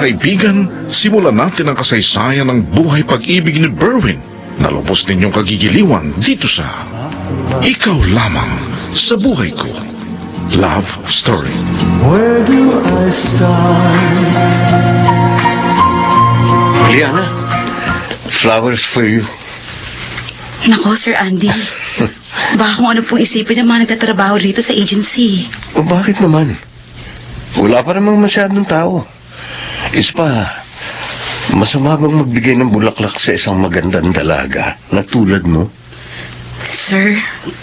kaibigan, simulan natin ang kasaysayan ng buhay pag-ibig ni Berwin na lubos ninyong kagigiliwan dito sa Ikaw Lamang sa Buhay Ko Love Story. Where do I start? Liana, flowers for you. Nako, Sir Andy. Baka kung ano pong isipin ng mga nagtatrabaho rito sa agency. O bakit naman? Wala pa namang masyadong tao. Isa pa, masama bang magbigay ng bulaklak sa isang magandang dalaga na tulad mo? Sir,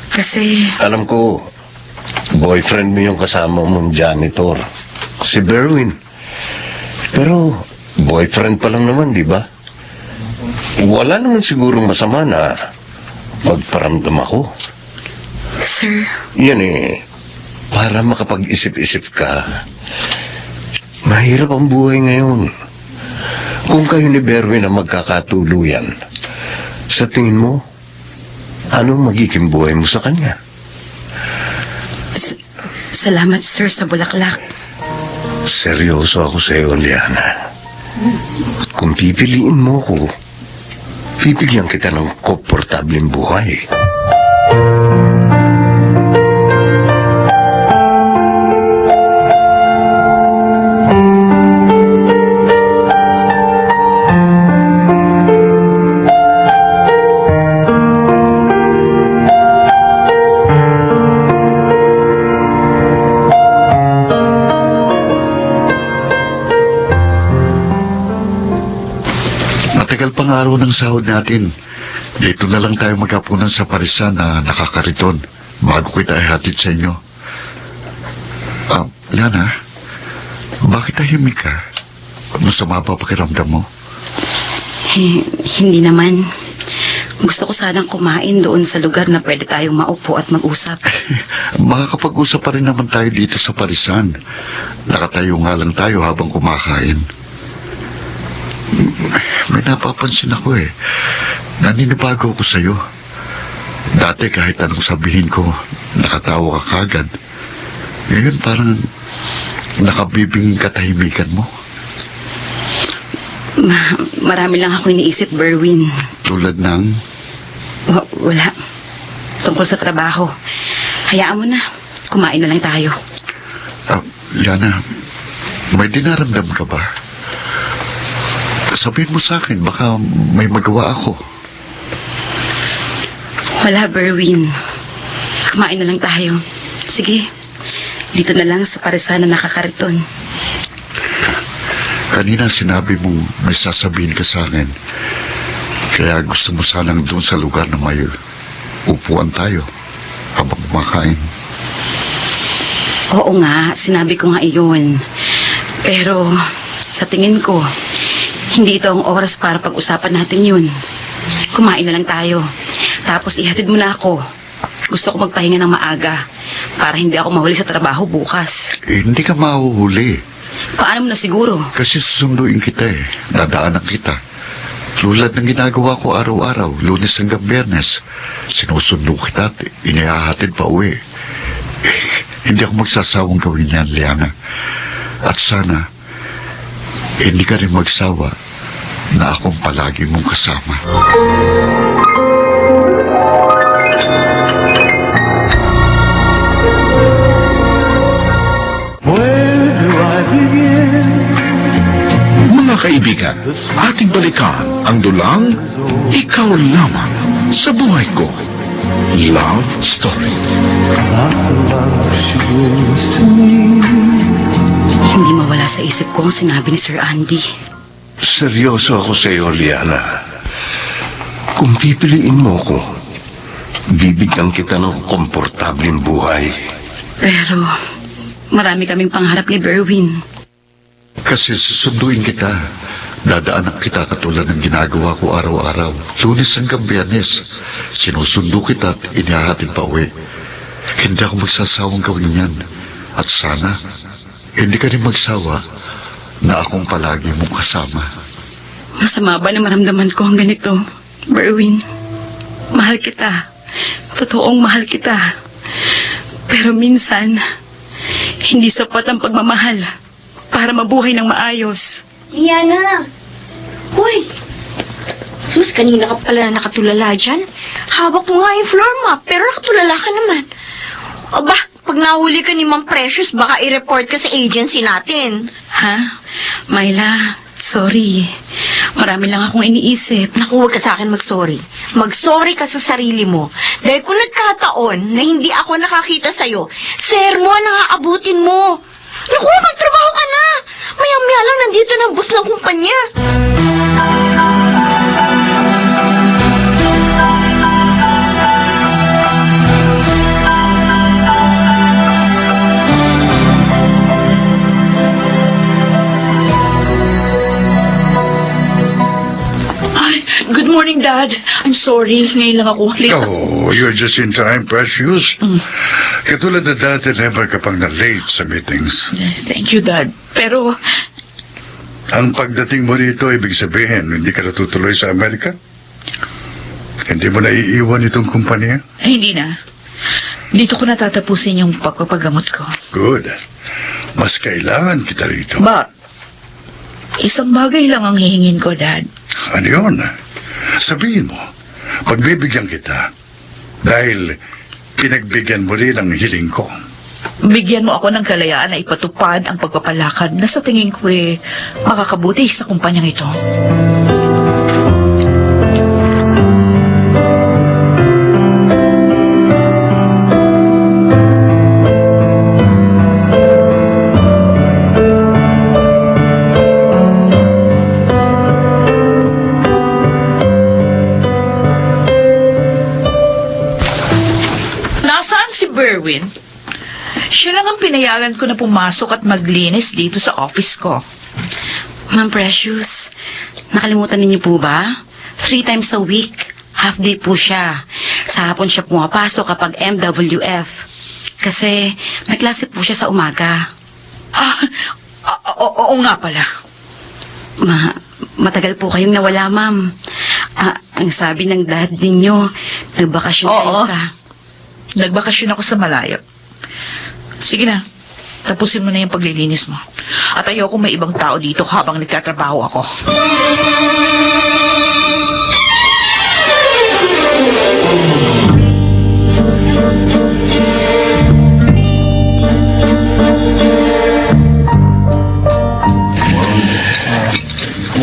kasi... Alam ko, boyfriend mo yung kasama mong janitor, si Berwin. Pero, boyfriend pa lang naman, di ba? Wala naman sigurong masama na magparamdam ako. Sir, Yan para makapag-isip-isip ka. Mahirap ang buhay ngayon. Kung kayo ni Berwin ang magkakatuluyan, sa tingin mo, anong magiging buhay mo sa kanya? salamat, sir, sa bulaklak. Seryoso ako sa iyo, Liana. Kung pipiliin mo ko, bibigyan kita ng komportableng buhay. Matagal pang araw ng sahod natin. Dito na lang tayo maghapunan sa parisan na nakakariton bago kita ihatid sa inyo. Liana, bakit tahimik ka? Masama ba pakiramdam mo? Hindi naman. Gusto ko sanang kumain doon sa lugar na pwede tayong maupo at mag-usap. Makakapag-usap pa rin naman tayo dito sa parisan. Nakatayo nga lang tayo habang kumakain. May napapansin ako Naninibago ako sa'yo. Dati kahit anong sabihin ko, nakatawa ka kagad. Ngayon parang nakabibinging katahimikan mo. Marami lang ako iniisip, Berwin. Tulad ng... Wala. Tungkol sa trabaho. Hayaan mo na. Kumain na lang tayo. Liana, may dinaramdam ka ba? Sabihin mo sa akin, baka may magawa ako. Wala, Berwin. Kumain na lang tayo. Sige. Dito na lang sa parisan na nakakariton. Kanina sinabi mong may sasabihin ka sa akin. Kaya gusto mo sanang doon sa lugar na may upuan tayo habang kumakain. Oo nga, sinabi ko nga iyon. Pero sa tingin ko, hindi ito ang oras para pag-usapan natin yun. Kumain na lang tayo. Tapos ihatid mo na ako. Gusto ko magpahinga ng maaga para hindi ako mahuli sa trabaho bukas. Hindi ka mahuhuli. Paano mo na siguro? Kasi susunduin kita Dadaanan kita. Tulad ng ginagawa ko araw-araw, Lunes hanggang Biyernes. Sinusundo kita at inihahatid pa uwi. Hindi ako magsasawang gawin yan, Liana. At sana, hindi ka rin magsawa na akong palagi mong kasama. Where do I begin? Mga kaibigan, ating balikan ang dulang Ikaw Lamang sa Buhay Ko Love Story. Not the love she brings to me. Hindi mawala sa isip ko ang sinabi ni Sir Andy. Seryoso ako sa iyo, Liana. Kung pipiliin mo ko, bibigyan kita ng komportableng buhay. Pero marami kaming pangarap ni Berwin. Kasi susunduin kita. Dadaanan kita katulad ng ginagawa ko araw-araw. Lunes hanggang Biyernes. Sinusundo kita at inihahatid pa uwi. Hindi ako magsasawang gawin yan. At sana, hindi ka rin magsawa na akong palagi mong kasama. Masama ba na maramdaman ko ang ganito, Berwin? Mahal kita. Totoong mahal kita. Pero minsan, hindi sapat ang pagmamahal para mabuhay ng maayos. Liana! Uy! Sus, kanina ka pala nakatulala dyan. Hawak mo nga yung floor map, pero nakatulala ka naman. Aba, pag nahuli ka ni Ma'am Precious, baka i-report ka sa agency natin. Ha? Myla, sorry. Marami lang akong iniisip. Naku, huwag ka sa akin mag-sorry. Mag-sorry ka sa sarili mo. Dahil kung nagkataon na hindi ako nakakita sa'yo, sermon ang aabutin mo. Naku, magtrabaho ka na. Maya-maya lang nandito na ang boss ng kumpanya. Good morning, Dad. I'm sorry. Ngayon lang ako late. Oh, you're just in time, Precious. Katulad na dati, never ka pang na-late sa meetings. Thank you, Dad. Pero, Ang pagdating mo rito, ibig sabihin, hindi ka natutuloy sa Amerika? Hindi mo na iiwan itong kumpanya? hindi na. Dito ko natatapusin yung pagpapagamot ko. Good. Mas kailangan kita rito. But, isang bagay lang ang hihingin ko, Dad. Ano yun? Sabihin mo, pagbibigyan kita dahil pinagbigyan mo rin ang hiling ko. Bigyan mo ako ng kalayaan na ipatupad ang pagpapalakad na sa tingin ko makakabuti sa kumpanyang ito. Nasaan si Berwin? Siya lang ang pinayagan ko na pumasok at maglinis dito sa office ko. Ma'am Precious, nakalimutan ninyo po ba? 3 times a week, half day po siya. Sa hapon siya pumapasok kapag MWF. Kasi may klase po siya sa umaga. Oo nga pala. Matagal po kayong nawala, ma'am. Ang sabi ng dad ninyo, nagbakasyon kayo Oo. sa... Nagbakasyon ako sa malayo. Sige na, tapusin mo na yung paglilinis mo. At ayoko may ibang tao dito habang nagtatrabaho ako.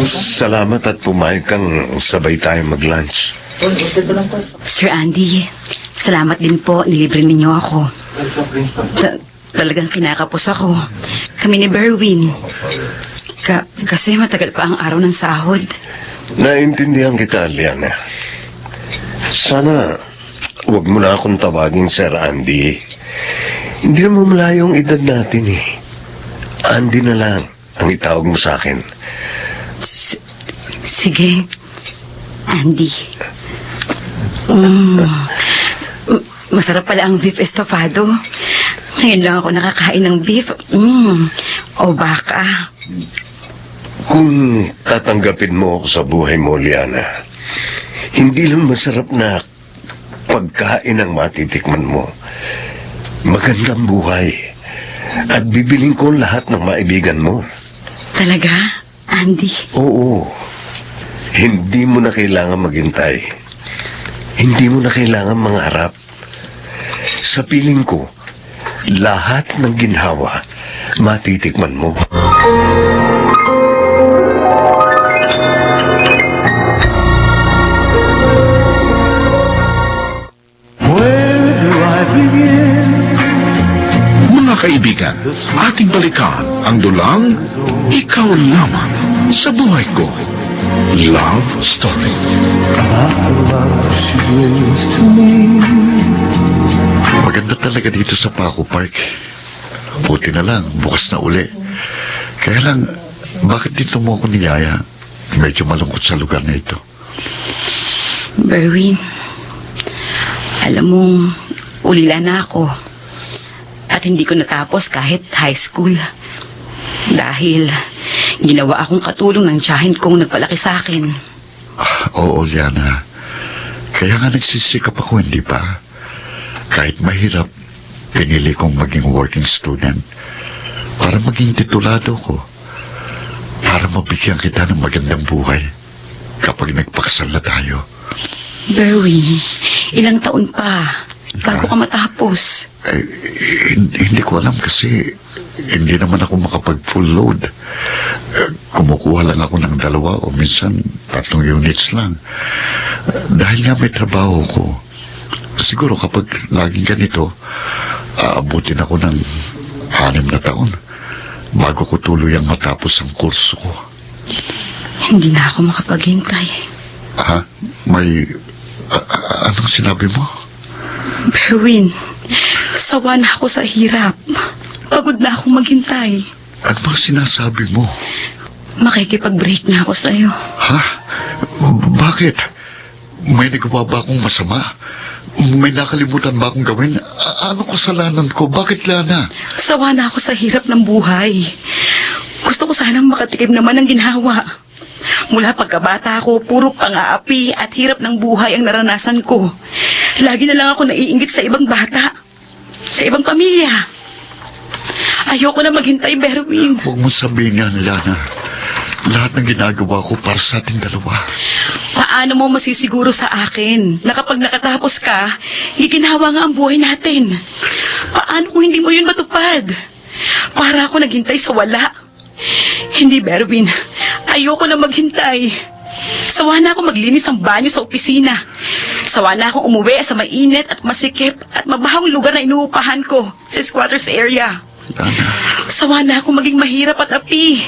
Salamat at pumayag kang sabay tayo mag-lunch. Sir Andy, salamat din po, nilibre ninyo ako. Talagang kinakapos ako. Kami ni Berwin. Kasi matagal pa ang araw ng sahod. Naintindihan kita, Liana. Sana, huwag mo na akong tawagin Sir Andy. Hindi naman malayo ang edad natin eh. Andy na lang ang itawag mo sa akin. Sige, Andy. Masarap pala ang beef estofado. Ngayon lang ako nakakain ng beef. O baka. Kung tatanggapin mo ako sa buhay mo, Liana, hindi lang masarap na pagkain ang matitikman mo. Magandang buhay. At bibiling ko lahat ng maibigan mo. Talaga, Andy? Oo. Hindi mo na kailangan maghintay. Hindi mo na kailangan mangarap. Sa piling ko, lahat ng ginhawa, matitikman mo. Where do I begin? Mga kaibigan, ating balikan ang dulang Ikaw Lamang sa Buhay Ko. Love Story. About the love she brings to me. Maganda talaga dito sa Paco Park. Buti na lang, bukas na uli. Kaya lang, bakit dito mo ako niyaya? Medyo malungkot sa lugar na ito. Berwin, alam mong ulila na ako. At hindi ko natapos kahit high school. Dahil ginawa akong katulong ng tiyahin kong nagpalaki sa akin. Oo, Liana. Kaya nga nagsisikap ako, hindi ba? Kahit mahirap, pinili kong maging working student para maging titulado ko. para mabigyan kita ng magandang buhay kapag nagpakasal na tayo. Berwin, ilang taon pa bago ka matapos. Eh, hindi ko alam kasi hindi naman ako makapag full load. Kumukuha lang ako ng 2 o minsan 3 units lang. Dahil nga may trabaho ko. Siguro kapag laging ganito, aabutin ako ng 6 na taon bago ko tuluyang matapos ang kurso ko. Hindi na ako makapaghintay. Ha? May... anong sinabi mo? Berwin, sawa na ako sa hirap. Pagod na akong maghintay. Ano bang sinasabi mo? Makikipag-break na ako sa'yo. Ha? Bakit? May nagawa ba akong masama? May nakalimutan ba akong gawin? Ano kasalanan ko? Bakit, Lana? Sawa na ako sa hirap ng buhay. Gusto ko sanang makatikim naman ng ginhawa. Mula pagkabata ko, puro pang-aapi at hirap ng buhay ang naranasan ko. Lagi na lang ako naiinggit sa ibang bata, sa ibang pamilya. Ayoko na maghintay, Berwin. Huwag mo sabihin yan, Lana. Lahat ng ginagawa ko para sa ating dalawa. Paano mo masisiguro sa akin na kapag nakatapos ka, giginhawa nga ang buhay natin? Paano kung hindi mo yun matupad? Para ako naghintay sa wala. Hindi, Berwin. Ayoko na maghintay. Sawa na ako maglinis ng banyo sa opisina. Sawa na akong umuwi sa mainit at masikip at mabahong lugar na inuupahan ko sa squatters area. Lana. Sawa na akong maging mahirap at api.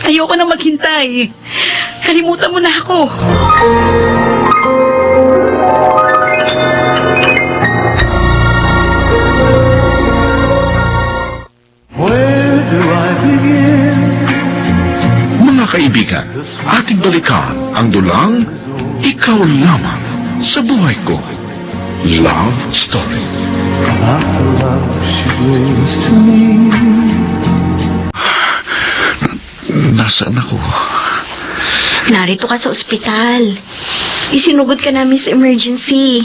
Ayoko na maghintay. Kalimutan mo na ako. Where do I begin? Mga kaibigan, ating balikan ang dulang Ikaw Lamang sa Buhay Ko. Love Story. About the love she brings to me. Nasaan ako? Narito ka sa ospital. Isinugod ka namin sa emergency.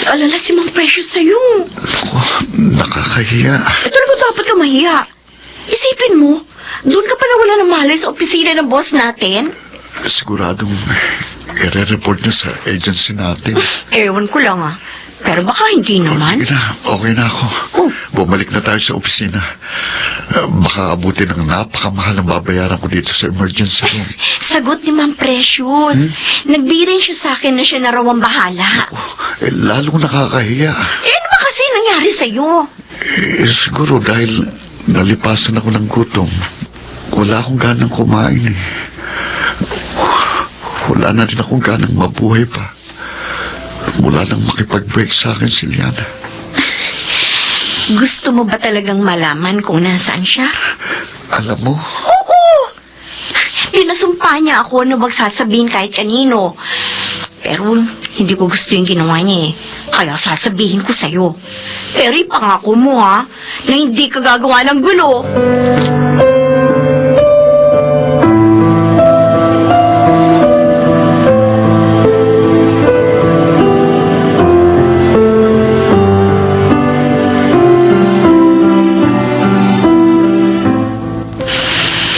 Alala si Mang Precious sa'yo. Ako, nakakahiya. Talaga dapat ka mahiya. Isipin mo, doon ka pa nawala ng malay sa opisina ng boss natin. Siguradong i-report niya sa agency natin. Ewan ko lang Pero baka hindi naman. Sige na, okay na ako. Oh. Bumalik na tayo sa opisina. Baka abutin ng napakamahal ang babayaran ko dito sa emergency room. Sagot ni Ma'am Precious. Nagbirin siya sa akin na siya na raw ang bahala. Lalong nakakahiya. Ano ba kasi nangyari sa'yo? Siguro dahil nalipasan ako ng gutom. Wala akong ganang kumain Wala na rin akong ganang mabuhay pa. Mula nang makipag-break sa akin si Liana. Gusto mo ba talagang malaman kung nasaan siya? Alam mo, Oo! Pinasumpa niya ako na magsasabihin kahit kanino. Pero hindi ko gusto yung ginawa niya Kaya sasabihin ko sa'yo. Pero ipangako mo na hindi ka gagawa ng gulo.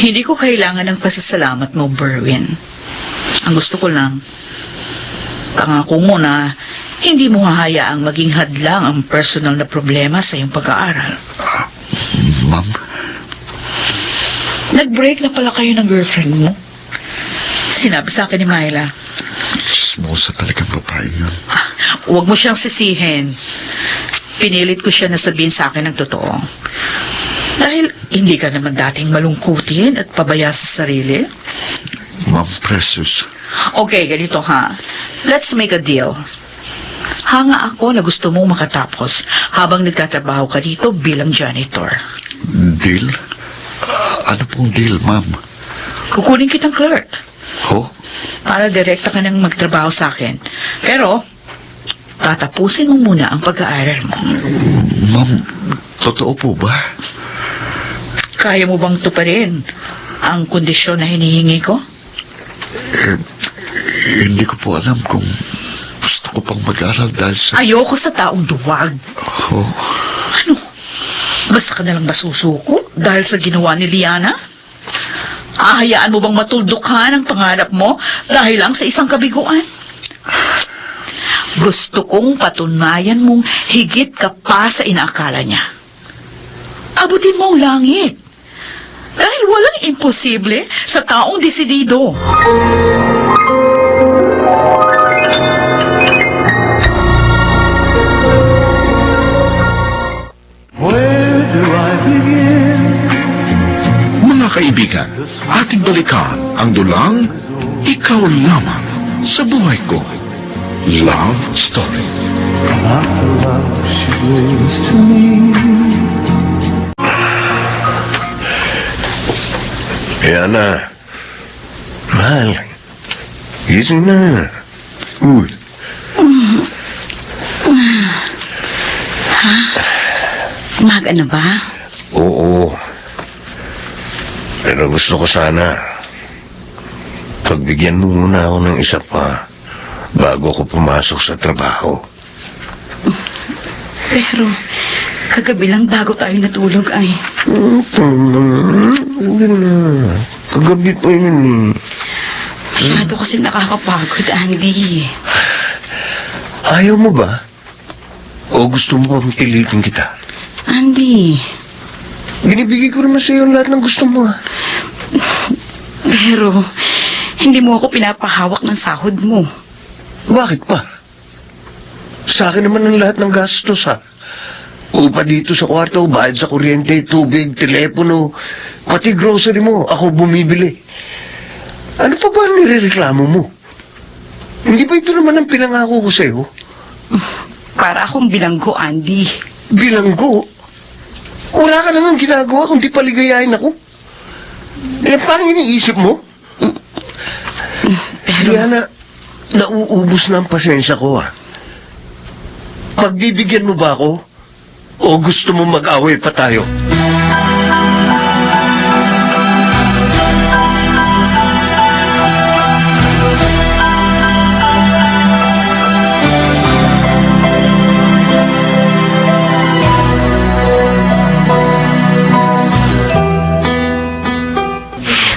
Hindi ko kailangan ng pasasalamat mo, Berwin. Ang gusto ko lang, pangako mo na hindi mo hahayaang maging hadlang ang personal na problema sa iyong pag-aaral. Ma'am, Nag-break na pala kayo ng girlfriend mo. Sinabi sa akin ni Myla. chismosa talagang babae yun. Huwag mo siyang sisihin. Pinilit ko siya na sabihin sa akin ng totoo. Dahil hindi ka naman dating malungkutin at pabaya sa sarili. Ma'am Precious, Okay, ganito ha. Let's make a deal. Hanga ako na gusto mong makatapos habang nagtatrabaho ka dito bilang janitor. deal? Ano pong deal, ma'am? Kukunin kitang clerk Ho? para direkta ka nang magtrabaho sa akin. Pero, tatapusin mo muna ang pag-aaral mo. Ma'am, totoo po ba? Kaya mo bang tuparin ang kondisyon na hinihingi ko? Hindi ko po alam kung gusto ko pang mag-aral dahil sa... Ayoko sa taong duwag. Ho? Ano? Basta ka nalang masusuko dahil sa ginawa ni Liana? Ahayaan mo bang matuldukhan ang pangarap mo dahil lang sa isang kabiguan? Gusto kong patunayan mong higit ka pa sa inaakala niya. Abutin mo ang langit. Dahil walang imposible sa taong desidido. Where do I begin? Mga kaibigan, ating balikan ang dulang Ikaw Lamang sa Buhay Ko. Love Story. Not the love she brings to me. Kaya na. Mahal. Gising na. Uy. Umaga na ba? Oo. Pero gusto ko sana pagbigyan mo muna ako ng isa pa bago ako pumasok sa trabaho. Pero, kagabi lang bago tayo natulog ay Hindi na. Kagabi pa yun eh. masyado kasi nakakapagod, Andy. Ayaw mo ba? O gusto mo bang pilitin kita? Andy, Binibigay ko naman sa'yo lahat ng gusto mo. pero hindi mo ako pinapahawak ng sahod mo. Bakit pa? Sa akin naman ang lahat ng gastos ha. Upa dito sa kwarto, bayad sa kuryente, tubig, telepono, pati grocery mo, ako bumibili. Ano pa ba ang nirereklamo mo? Hindi ba ito naman ang pinangako ko sa'yo? Para akong bilanggo, Andy. Bilanggo? Wala ka namang ginagawa kundi paligayahin ako. Eh, parang iniisip mo? Pero, Diana, nauubos na ang pasensya ko ah. Pagbibigyan mo ba ako? O gusto mo mag-away pa tayo?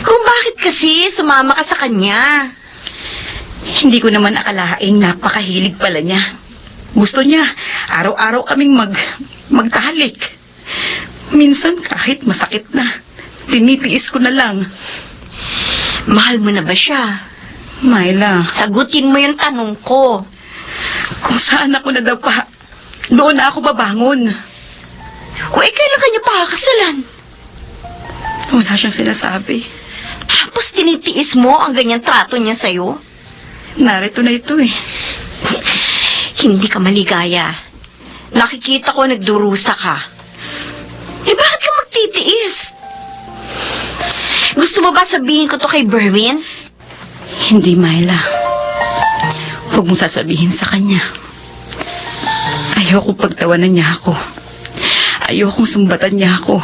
Kung bakit kasi sumama ka sa kanya? hindi ko naman akalaing napakahilig pala niya. Gusto niya, araw-araw kaming magtalik. Minsan kahit masakit na, tinitiis ko na lang. Mahal mo na ba siya? Myla, Sagutin mo yung tanong ko. kung saan ako nadapa, doon na ako babangon. O kailan kanya pakakasalan? Wala siyang sinasabi. Tapos tinitiis mo ang ganyan trato niya sa'yo? Narito na ito eh. Hindi ka maligaya. Nakikita ko nagdurusa ka. Bakit ka magtitiis? Gusto mo ba sabihin ko to kay Berwin? Hindi, Myla. Huwag mong sasabihin sa kanya. Ayoko pagtawanan niya ako. Ayokong sumbatan niya ako.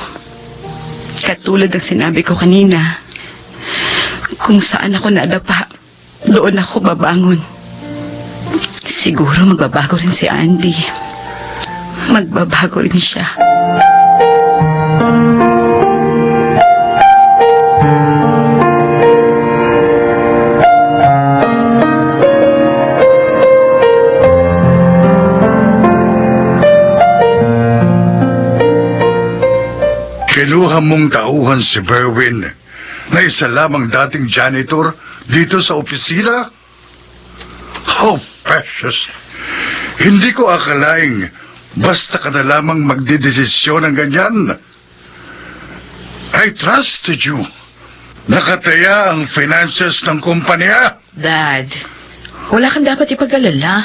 Katulad ng sinabi ko kanina, kung saan ako nadapa, doon ako babangon. Siguro magbabago rin si Andy. Magbabago rin siya. Kinuha mong tauhan si Berwin na isa lamang dating janitor dito sa opisina? Oh, precious. Hindi ko akalaing basta ka na lamang magdidesisyon ng ganyan. I trusted you. Nakataya ang finances ng kumpanya. Dad, wala kang dapat ipag-alala.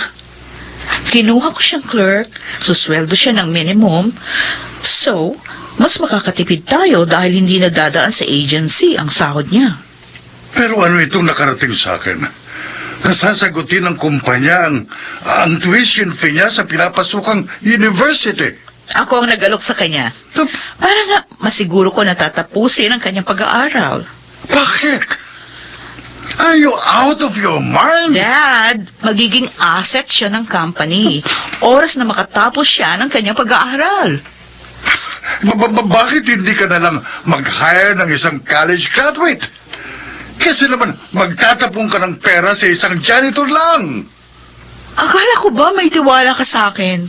Kinuha ko siyang clerk, susweldo siya ng minimum. So, mas makakatipid tayo dahil hindi nadadaan sa agency ang sahod niya. Pero ano itong nakarating sa akin? Nasasagutin ng kumpanya ang tuition fee niya sa pinapasukang university. Ako ang nag-alok sa kanya. Para na masiguro ko natatapusin ang kanyang pag-aaral. Bakit? Are you out of your mind? Dad, magiging asset siya ng company. Oras na makatapos siya ng kanyang pag-aaral. Bakit hindi ka na lang mag-hire ng isang college graduate? Kasi naman, magtatapong ka ng pera sa isang janitor lang. Akala ko ba may tiwala ka sa akin?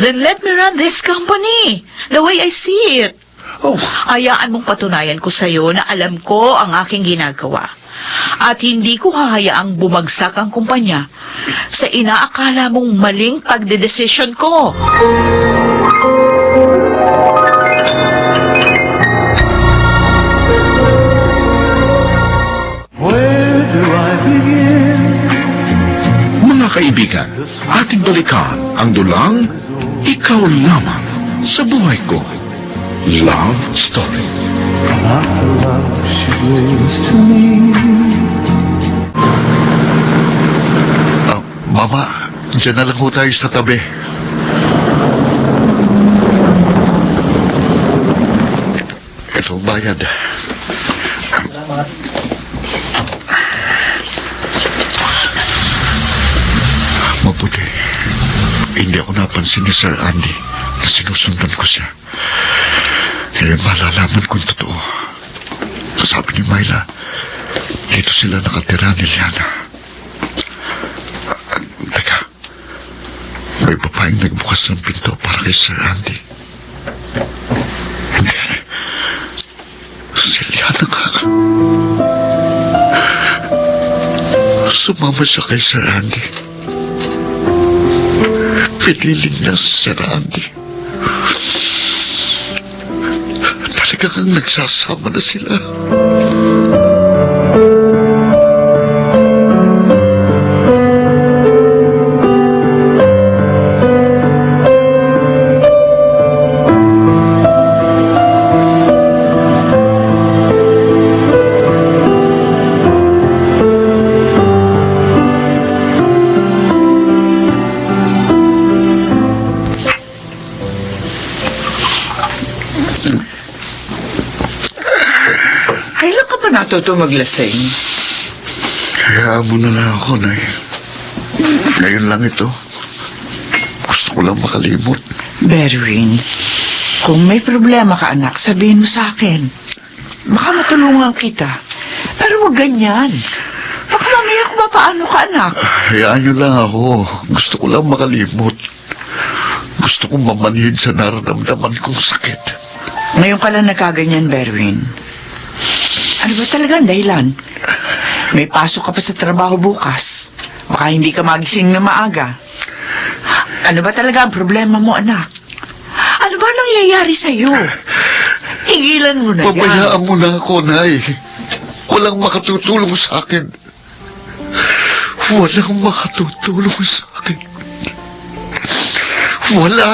Then let me run this company the way I see it. Oh, Hayaan mong patunayan ko sa'yo na alam ko ang aking ginagawa. At hindi ko hahayaang bumagsak ang kumpanya sa inaakala mong maling pagdedesisyon ko. Where do I begin? Mga kaibigan, ating balikan ang dulang Ikaw Lamang sa Buhay Ko. Love Story. Not the love she brings to me. Mama, dyan na lang ho tayo sa tabi. Ito ang bayad. Mabuti. Hindi ako napansin ni Sir Andy na sinusundan ko siya. Ngayon malalaman kung totoo. Sabi ni Myla, dito sila nakatira ni Liana. Teka, may babaeng nagbukas ng pinto para kay Sir Andy. Hindi. Si Liana ka. Sumama siya kay Sir Andy. Piniling niya si Sir Andy. Talagang nagsasama na sila. Kailan ka ba natuto maglasing? Kaya mo na lang ako, Nay. Ngayon lang ito. Gusto ko lang makalimot. Berwin, kung may problema ka anak, sabihin mo sa akin. Baka matulungan kita. Pero huwag ganyan. Baka mamaya kung paano ka anak. Hayaan niyo lang ako. Gusto ko lang makalimot. Gusto kong mamanhid sa nararamdaman kong sakit. Ngayon ka lang nagkaganyan, Berwin. Ano ba talaga ang dahilan? May pasok ka pa sa trabaho bukas. Baka hindi ka magising na maaga. Ano ba talaga ang problema mo, anak? Ano ba nangyayari sa'yo? Tigilan mo na yan. Pabayaan mo na ako, Nay. Walang makatutulong sa akin. Walang makatutulong sa akin. Wala.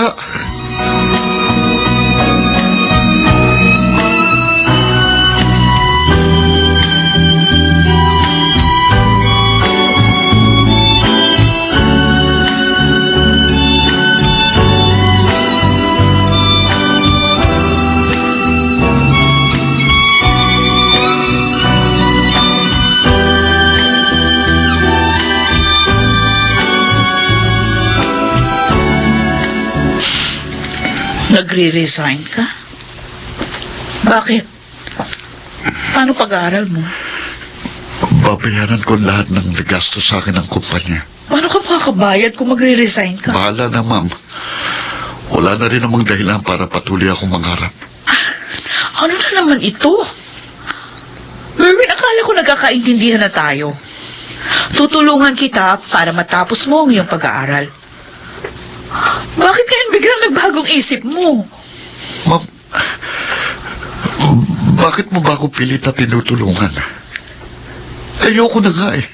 Nagre-resign ka? Bakit? Paano pag-aaral mo? Babayaran ko lahat ng gasto sa akin ng kumpanya. Paano ka makakabayad kung magre-resign ka? Bahala na, Ma'am. Wala na rin namang dahilan para patuloy akong mangarap. Ano na naman ito? Merwin, akala ko nagkakaintindihan na tayo. Tutulungan kita para matapos mo ang iyong pag-aaral. Bakit ngayon biglang nagbagong isip mo? Ma'am, bakit mo ba ako pilit na tinutulungan? Ayoko na nga eh.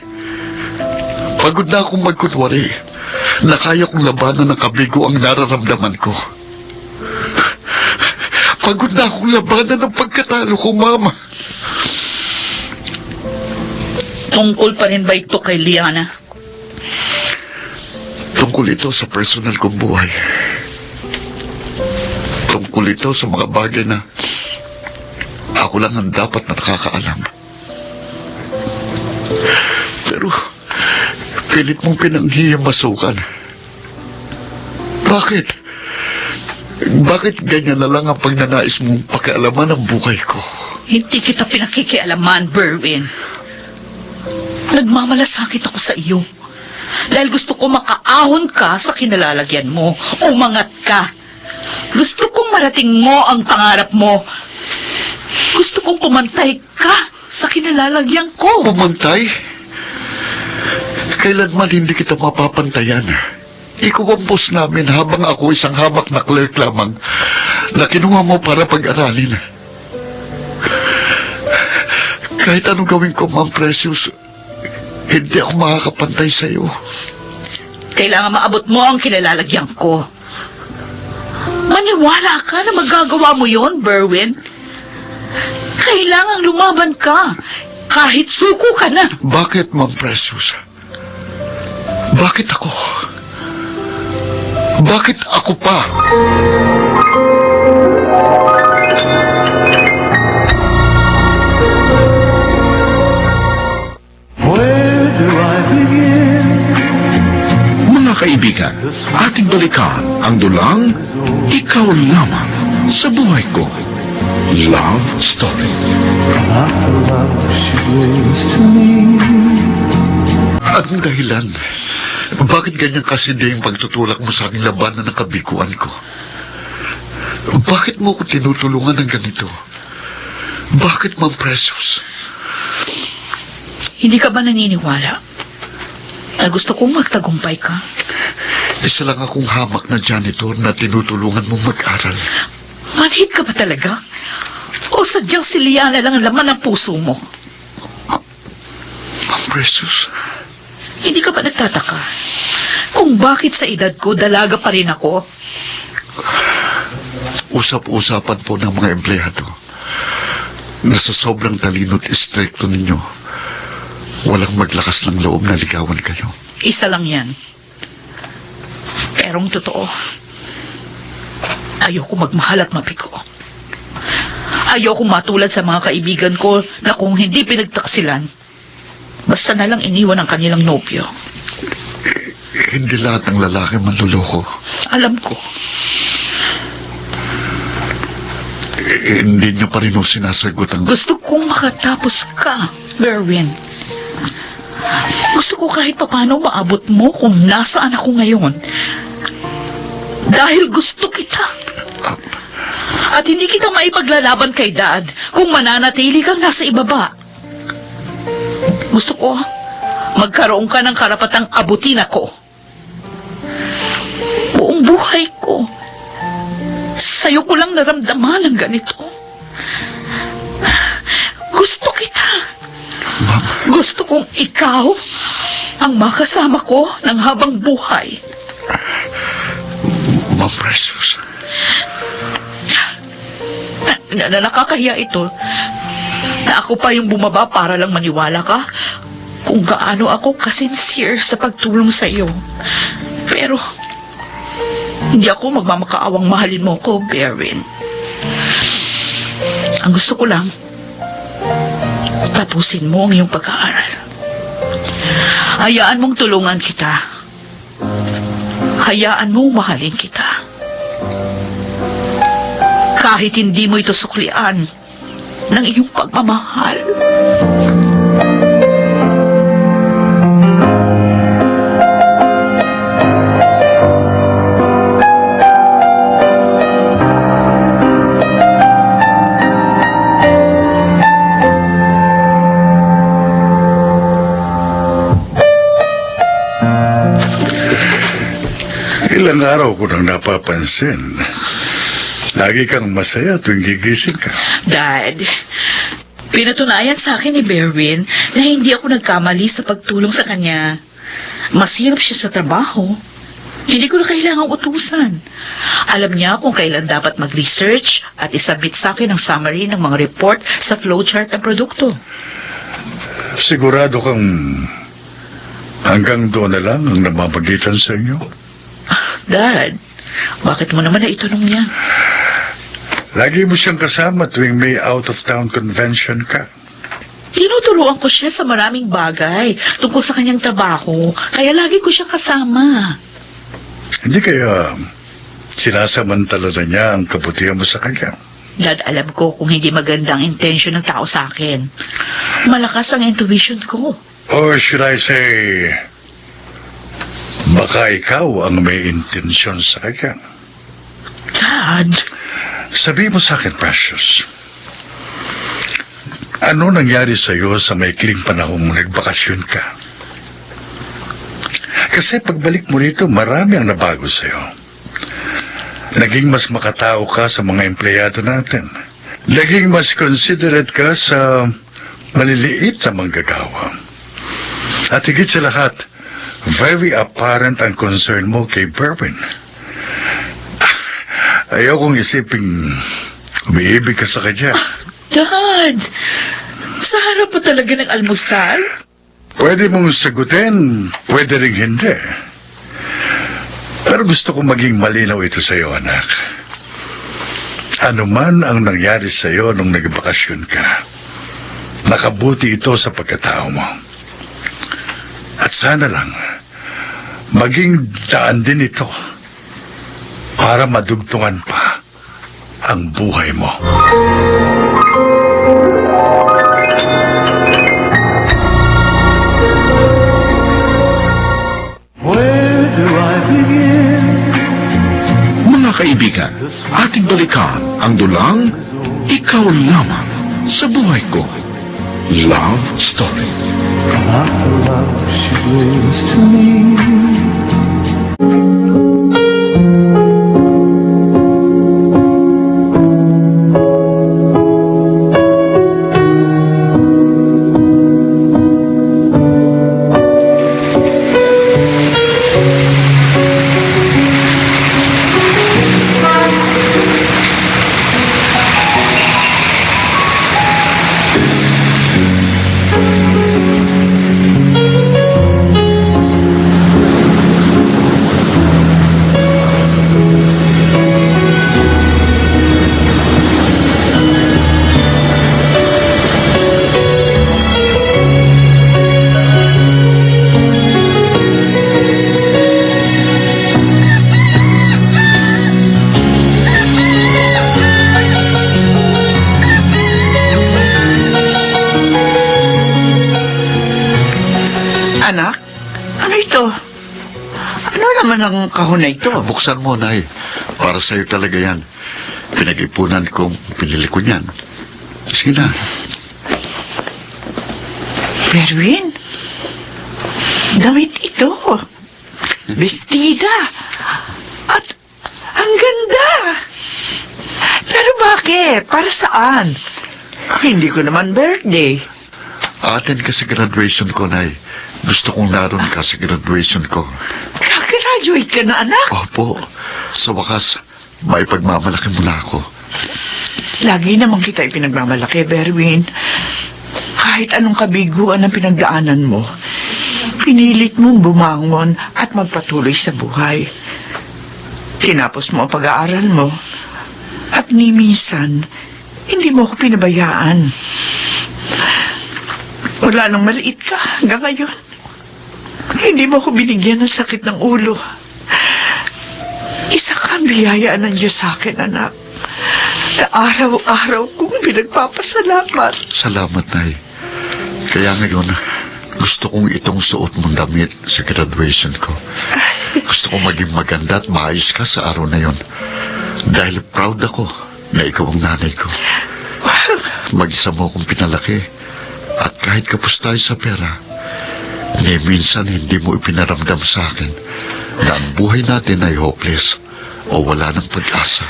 Pagod na akong magkunwari na kaya kong labanan ng kabigo ang nararamdaman ko. Pagod na akong labanan ng pagkatalo ko, Mama. Tungkol pa rin ba ito kay Liana? Tungkol ito sa personal kong buhay. Tungkol ito sa mga bagay na ako lang ang dapat na nakakaalam. Pero pilit mong pinanghihimasukan. Bakit? Bakit ganyan na lang ang pagnanais mong pakialaman ng buhay ko? Hindi kita pinakikialaman, Berwin. Nagmamalasakit ako sa iyo. Dahil gusto ko makaahon ka sa kinalalagyan mo. Umangat ka. Gusto kong marating mo ang pangarap mo. Gusto kong pumantay ka sa kinalalagyan ko. Pumantay? Kailanman hindi kita mapapantayan. Ikaw ang boss namin habang ako isang hamak na clerk lamang na kinuha mo para pag-aralin. Kahit anong gawin ko, Ma'am Precious, hindi ako makakapantay sa iyo. Kailangan maabot mo ang kinalalagyan ko. Maniwala ka na magagawa mo yon, Berwin. Kailangang lumaban ka. Kahit suko ka na. Bakit, Ma'am Precious? Bakit ako? Bakit ako pa? Where do I begin? Mga kaibigan, ating balikan ang dulang Ikaw Lamang sa Buhay Ko. Love Story. Not the love she brings to me. Anong dahilan? Bakit ganyan kasindi ang pagtutulak mo sa aking labanan ng kabiguan ko? Bakit mo ko tinutulungan ng ganito? Bakit, Ma'am Precious? Hindi ka ba naniniwala na gusto kong magtagumpay ka? Isa lang akong hamak na janitor na tinutulungan mong mag-aral. Manhid ka ba talaga? O sadyang si Liana lang ang laman ng puso mo? Ma'am Precious, Hindi ka ba nagtataka kung bakit sa edad ko dalaga pa rin ako? usap-usapan po ng mga empleyado na sa sobrang talino't istrikto ninyo, walang maglakas ng loob na ligawan kayo. Isa lang yan. Pero ang totoo, ayoko magmahal at mapigo. Ayoko matulad sa mga kaibigan ko na kung hindi pinagtaksilan, basta na lang iniwan ang kanilang nobyo. Hindi lahat ng lalaki manluloko. Alam ko, Hindi niyo pa rin ho sinasagot ang... gusto kong makatapos ka, Berwin. Gusto ko kahit papano maabot mo kung nasaan ako ngayon. Dahil gusto kita. At hindi kita maipaglalaban kay Dad kung mananatili kang nasa ibaba. Gusto ko magkaroon ka ng karapatang abutin ako. Buong buhay ko, sa'yo ko lang naramdaman ang ganito. Gusto kita. Ma'am, Gusto kong ikaw ang makasama ko ng habang buhay. Ma'am Precious, Nakakahiya ito na ako pa yung bumaba para lang maniwala ka kung gaano ako kasincere sa pagtulong sa iyo. Pero hindi ako magmamakaawang mahalin mo ko, Berwin. Ang gusto ko lang, tapusin mo ang iyong pag-aaral. Hayaan mong tulungan kita. Hayaan mong mahalin kita. Kahit hindi mo ito suklian ng iyong pagmamahal. Ilang araw ko nang napapansin. Lagi kang masaya tuwing gigising ka. Dad, pinatunayan sa akin ni Berwin na hindi ako nagkamali sa pagtulong sa kanya. Masirap siya sa trabaho. Hindi ko na kailangang utusan. Alam niya kung kailan dapat mag-research at isubmit sa akin ang summary ng mga report sa flowchart ng produkto. Sigurado kang hanggang doon na lang ang namamagitan sa inyo? Dad, bakit mo naman naitanong yan? Lagi mo siyang kasama tuwing may out-of-town convention ka. Tinuturuan ko siya sa maraming bagay tungkol sa kanyang trabaho, kaya lagi ko siyang kasama. Hindi kaya sinasamantala na niya ang kabutihan mo sa kanya? Dad, alam ko kung hindi maganda ang intensyon ng tao sa akin. Malakas ang intuition ko. Or should I say, baka ikaw ang may intensyon sa kanya. Dad, Sabi mo sa akin, Precious, ano nangyari sa iyo sa maikling panahong nagbakasyon ka? Kasi pagbalik mo rito, marami ang nabago sa iyo. Naging mas makatao ka sa mga empleyado natin. Naging mas considerate ka sa maliliit na manggagawa. At higit sa lahat, very apparent ang concern mo kay Berwin. Ayaw kong isiping umiibig ka sa kanya. Dad, sa harap pa talaga ng almusal? Pwede mong sagutin, pwede ring hindi. Pero gusto kong maging malinaw ito sa iyo, anak. Ano man ang nangyari sa iyo nung nagbakasyon ka, nakabuti ito sa pagkatao mo. At sana lang, maging daan din ito para madugtungan pa ang buhay mo. Where do I begin? Mga kaibigan, ating balikan ang dulang Ikaw Lamang sa Buhay Ko. Love Story. Not the love she brings to me. Anak, ano ito? Ano naman ang kahon na ito? Buksan mo, Nay. Para sa'yo talaga yan. Pinag-ipunan kong pinili ko niyan. Sige na. Berwin, damit ito. Bestida. At ang ganda. Pero bakit? Para saan? Hindi ko naman birthday. Atin ka sa graduation ko, Nay. Gusto kong naroon ka sa graduation ko. Kaka-graduate ka na, anak. Opo. Sa wakas, may pagmamalaki mo na ako. Lagi naman kita ipinagmamalaki, Berwin. Kahit anong kabiguan ang pinagdaanan mo, pinilit mong bumangon at magpatuloy sa buhay. Tinapos mo ang pag-aaral mo, at ni minsan, hindi mo ako pinabayaan. Wala nang maliit ka hanggang ngayon. Hindi mo ako binigyan ng sakit ng ulo. Isa kang biyaya ng Diyos sa akin, anak. Na araw-araw kong pinagpapasalamat. Salamat, Nay. Kaya ngayon, gusto kong itong suot mong damit sa graduation ko. Gusto kong maging maganda at maayos ka sa araw na yon. Dahil proud ako na ikaw ang nanay ko. Mag-isa mo akong pinalaki. At kahit kapos tayo sa pera, ni minsan hindi mo ipinaramdam sa akin na ang buhay natin ay hopeless o wala ng pag-asa.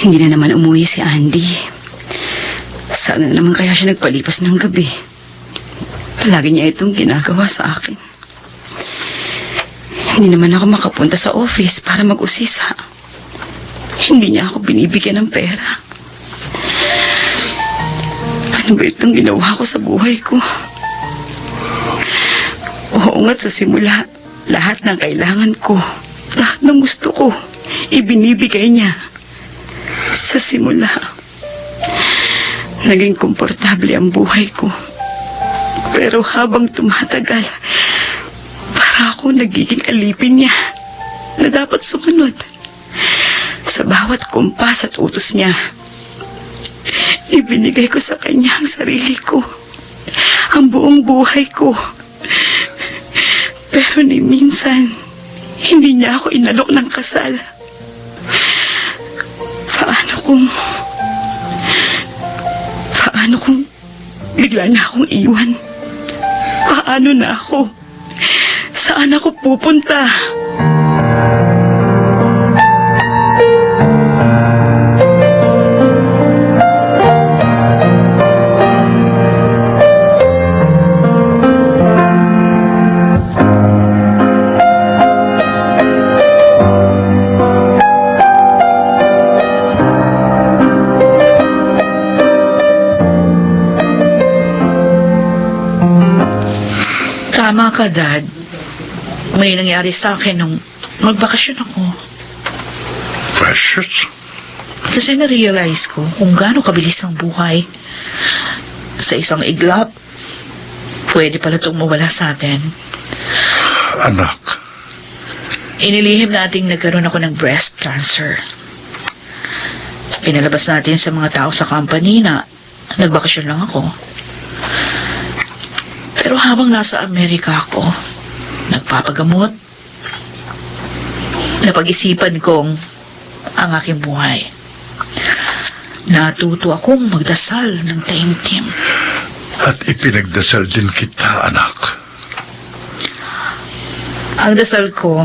Hindi na naman umuwi si Andy. Sana naman kaya siya nagpalipas ng gabi. Palagi niya itong ginagawa sa akin. Hindi naman ako makapunta sa office para mag-usisa. Hindi niya ako binibigyan ng pera. Ano ba itong ginawa ko sa buhay ko? Oo nga't sa simula, Lahat ng kailangan ko, lahat ng gusto ko, ibinibigay niya. Sa simula, naging komportable ang buhay ko. Pero habang tumatagal, para ako nagiging alipin niya na dapat sumunod sa bawat kumpas at utos niya. Ibinigay ko sa kanya ang sarili ko, ang buong buhay ko. Pero ni minsan, hindi niya ako inalok ng kasal. Paano kung bigla na akong iwan? Paano na ako? Saan ako pupunta? Tama ka, Dad. May nangyari sa akin nung magbakasyon ako. Precious? Kasi na-realize ko kung gaano kabilis ang buhay. Sa isang iglap, pwede pala itong mawala sa atin. Anak, Inilihim nating nagkaroon ako ng breast cancer. Pinalabas natin sa mga tao sa company na nagbakasyon lang ako. Pero habang nasa Amerika ako, nagpapagamot, napag-isipan kong ang aking buhay. Natuto akong magdasal ng taimtim. at ipinagdasal din kita, anak. Ang dasal ko,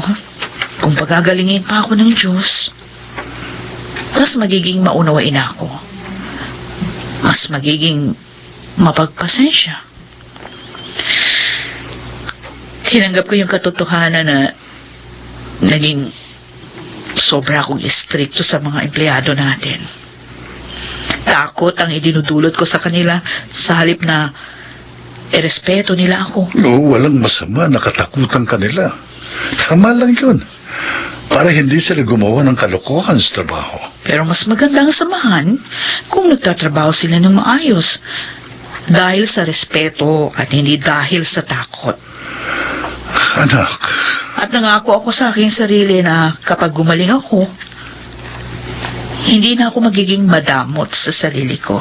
kung pagagalingin pa ako ng Diyos, mas magiging maunawain ako. Mas magiging mapagpasensya. Tinanggap ko yung katotohanan na naging sobra akong istrikto sa mga empleyado natin. Takot ang idinudulot ko sa kanila sa halip na irespeto nila ako. No, walang masama na katakutan kanila. Tama lang yun. Para hindi sila gumawa ng kalokohan sa trabaho. Pero mas maganda ang samahan kung nagtatrabaho sila ng maayos. Dahil sa respeto at hindi dahil sa takot. Anak, At nangako ako sa aking sarili na kapag gumaling ako, hindi na ako magiging madamot sa sarili ko.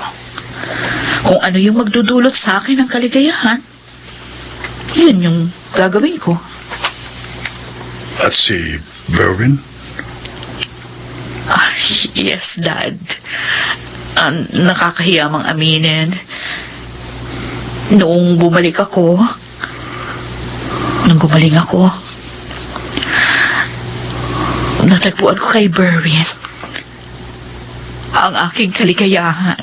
Kung ano yung magdudulot sa akin ng kaligayahan, yun yung gagawin ko. at si Berwin? Ah, yes, Dad. Nakakahiyamang aminin. Noong bumalik ako, nung gumaling ako, natagpuan ko kay Berwin ang aking kaligayahan.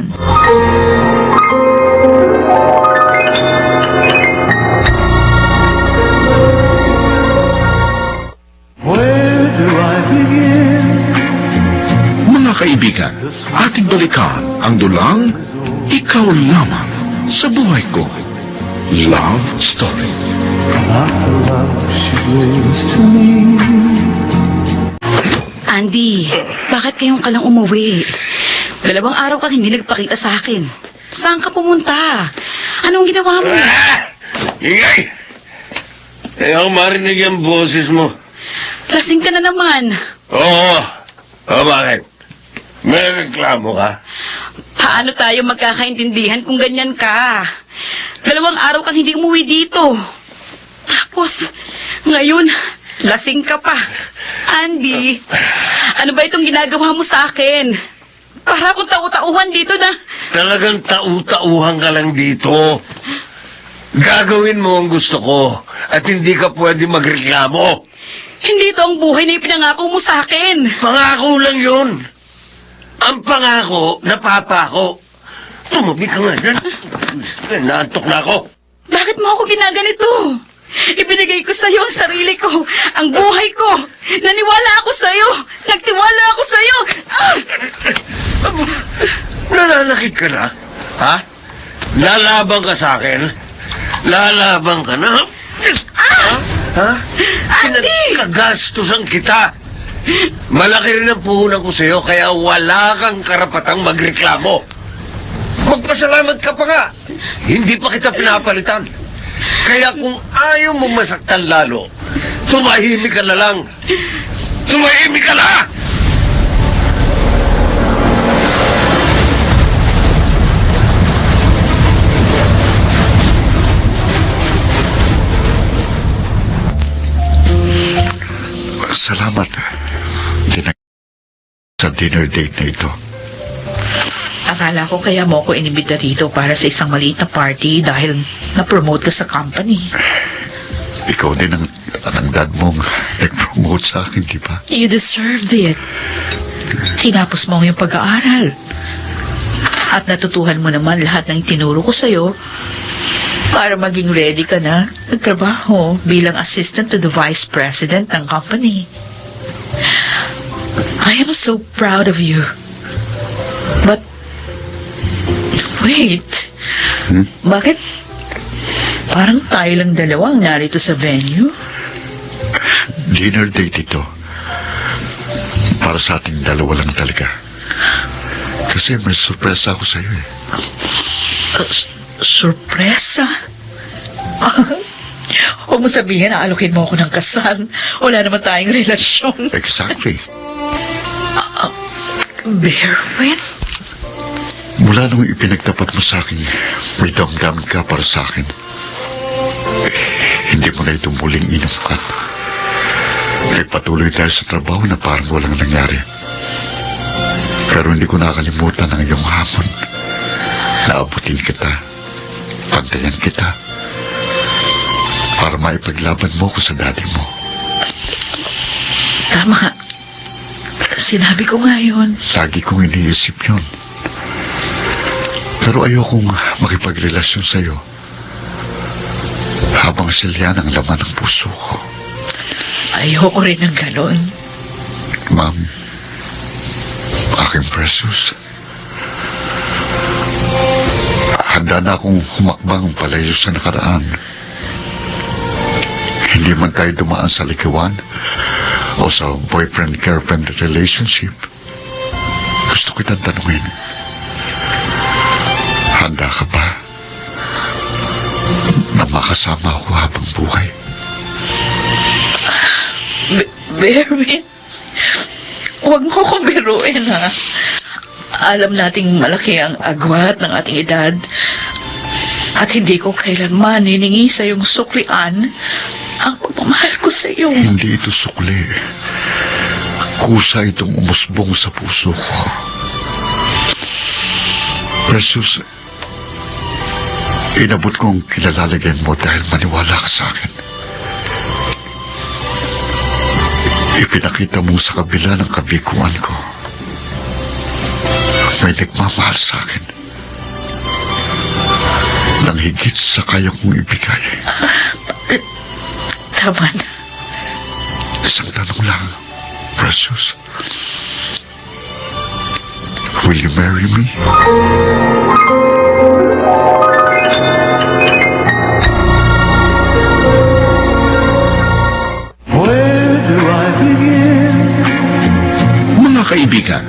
Where do I begin? Mga kaibigan, ating balikan ang dulang Ikaw Lamang sa Buhay Ko. Love Story. Not the love she brings to me. Andy, bakit ngayon ka lang umuwi? 2 araw kang hindi nagpakita sa akin. Saan ka pumunta? Anong ginawa mo? Ingay! Kaya ako marinig ang boses mo. Lasing ka na naman. Oo. O bakit? May reklamo ka? Paano tayo magkakaintindihan kung ganyan ka? 2 araw kang hindi umuwi dito. Tapos, ngayon, lasing ka pa. Andy, ano ba itong ginagawa mo sa akin? Para akong tau-tauhan dito na. Talagang tau-tauhan ka lang dito. Gagawin mo ang gusto ko at hindi ka pwede magreklamo. Hindi ito ang buhay na ipinangako mo sa akin. Pangako lang yun. Ang pangako, napapako. Tumabi ka nga dyan. Naantok na ako. Bakit mo ako ginaganito? Ibinigay ko sa'yo ang sarili ko, ang buhay ko. Naniwala ako sa'yo. Nagtiwala ako sa'yo. Ah! Nananakit ka na? Ha? Lalaban ka sa akin? Lalaban ka na? Ha? Ha? Pinagkagastusan kita. Malaki rin ang puhunan ko sa'yo, kaya wala kang karapatang magreklamo. Magpasalamat ka pa nga. Hindi pa kita pinapalitan. Kaya kung ayaw mo masaktan lalo, tumahimik ka na lang. Tumahimik ka na! Salamat. Sa dinner date na ito. Akala ko kaya mo ko inibita dito para sa isang maliit na party dahil na-promote ka sa company. Ikaw din ang dad mong nag-promote sa akin, di ba? You deserved it. Tinapos mo yung pag-aaral. At natutuhan mo naman lahat ng tinuro ko sa'yo para maging ready ka na nagtrabaho bilang assistant to the vice president ng company. I am so proud of you. But, wait. Bakit parang tayo lang dalawa ang narito sa venue? Dinner date ito. Para sa ating dalawa lang talaga. Kasi may sorpresa ako sa'yo eh. Sorpresa? Huwag mo sabihin na alokin mo ako ng kasal. Wala naman tayong relasyon. Exactly. Berwin? Mula nung ipinagtapat mo sa akin, may damdamin ka para sa akin. Hindi mo na ito muling inungkat. Nagpatuloy tayo sa trabaho na parang walang nangyari. Pero hindi ko nakalimutan ang iyong hamon. Naabutin kita. Pantayan kita. Para maipaglaban mo ko sa daddy mo. Tama. Sinabi ko nga yun. Lagi kong iniisip yun. Pero ayokong makipagrelasyon sa'yo habang silyan ang laman ng puso ko. Ayoko rin ng ganon. Ma'am, aking precious, handa na akong humakbang palayo sa nakaraan. Hindi man tayo dumaan sa likiwan o sa boyfriend-girlfriend relationship. Gusto kitang tanungin, handa ka ba na makasama ako habang buhay? Berwin, huwag mo akong biruin, ha? Alam nating malaki ang agwat ng ating edad at hindi ko kailanman hiningi sa iyong suklian ang pagmamahal ko sa iyo. Hindi ito sukli. Kusa itong umusbong sa puso ko. Precious, inabot kong kilalagyan mo dahil maniwala ka sa akin. Ipinakita mo sa kabila ng kabiguan ko. May nagmamahal sa akin. Nang higit sa kaya kong ibigay. Tama na. Isang tanong lang, Precious. Will you marry me? Where do I begin? Mga kaibigan,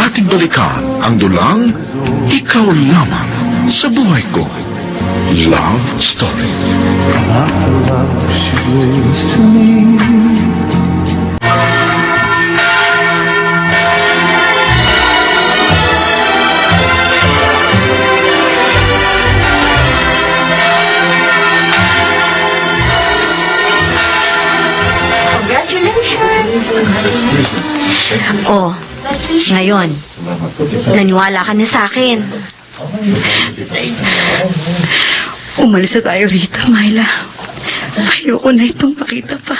ating balikan ang dulang Ikaw Lamang sa Buhay Ko. Love Story. Not the love she brings to me. Oh, ngayon, naniwala ka na sa akin. Umalis na tayo rito, Myla. Ayoko na itong makita pa.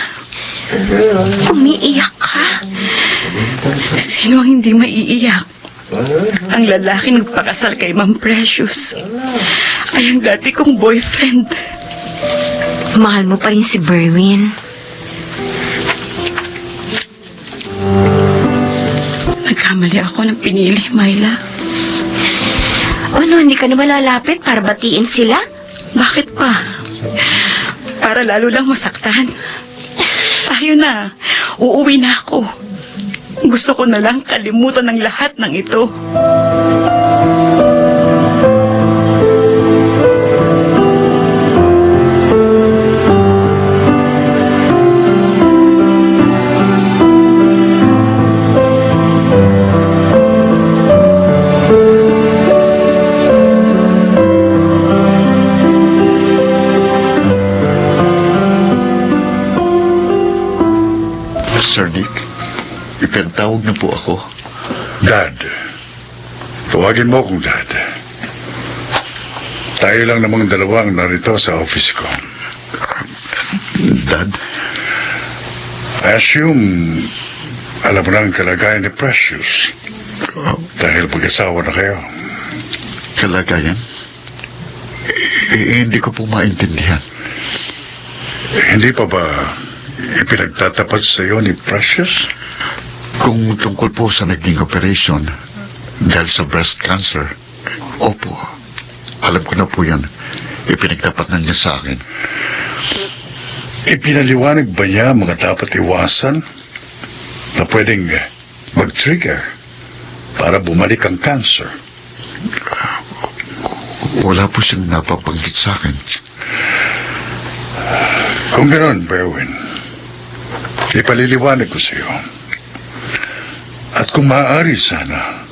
Umiiyak ka? Sino ang hindi maiiyak? Ang lalaki nagpakasal kay Ma'am Precious ay ang dati kong boyfriend. Mahal mo pa rin si Berwin. Nagkamali ako ng pinili, Myla. Ano, hindi ka na malalapit para batiin sila? Bakit pa? Para lalo lang masaktan. Ayun na, uuwi na ako. Gusto ko na lang kalimutan ng lahat ng ito. Sir Nick, ipinatawag na po ako. Dad. Tawagin mo akong Dad. Tayo lang namang dalawang narito sa office ko. Dad, I assume alam mo na ang kalagayan ni Precious. Dahil pag-asawa na kayo. kalagayan? Hindi ko po maintindihan. Hindi pa ba ipinagtatapat sa iyo ni Precious? Kung tungkol po sa naging operation dahil sa breast cancer, opo, alam ko na po yan. Ipinagtapat na niya sa akin. Ipinaliwanag ba niya ang mga dapat iwasan na pwedeng mag-trigger para bumalik ang cancer? Wala po siyang napabanggit sa akin. Kung ganoon, Berwin, ipaliliwanag ko sa iyo. At kung maaari sana,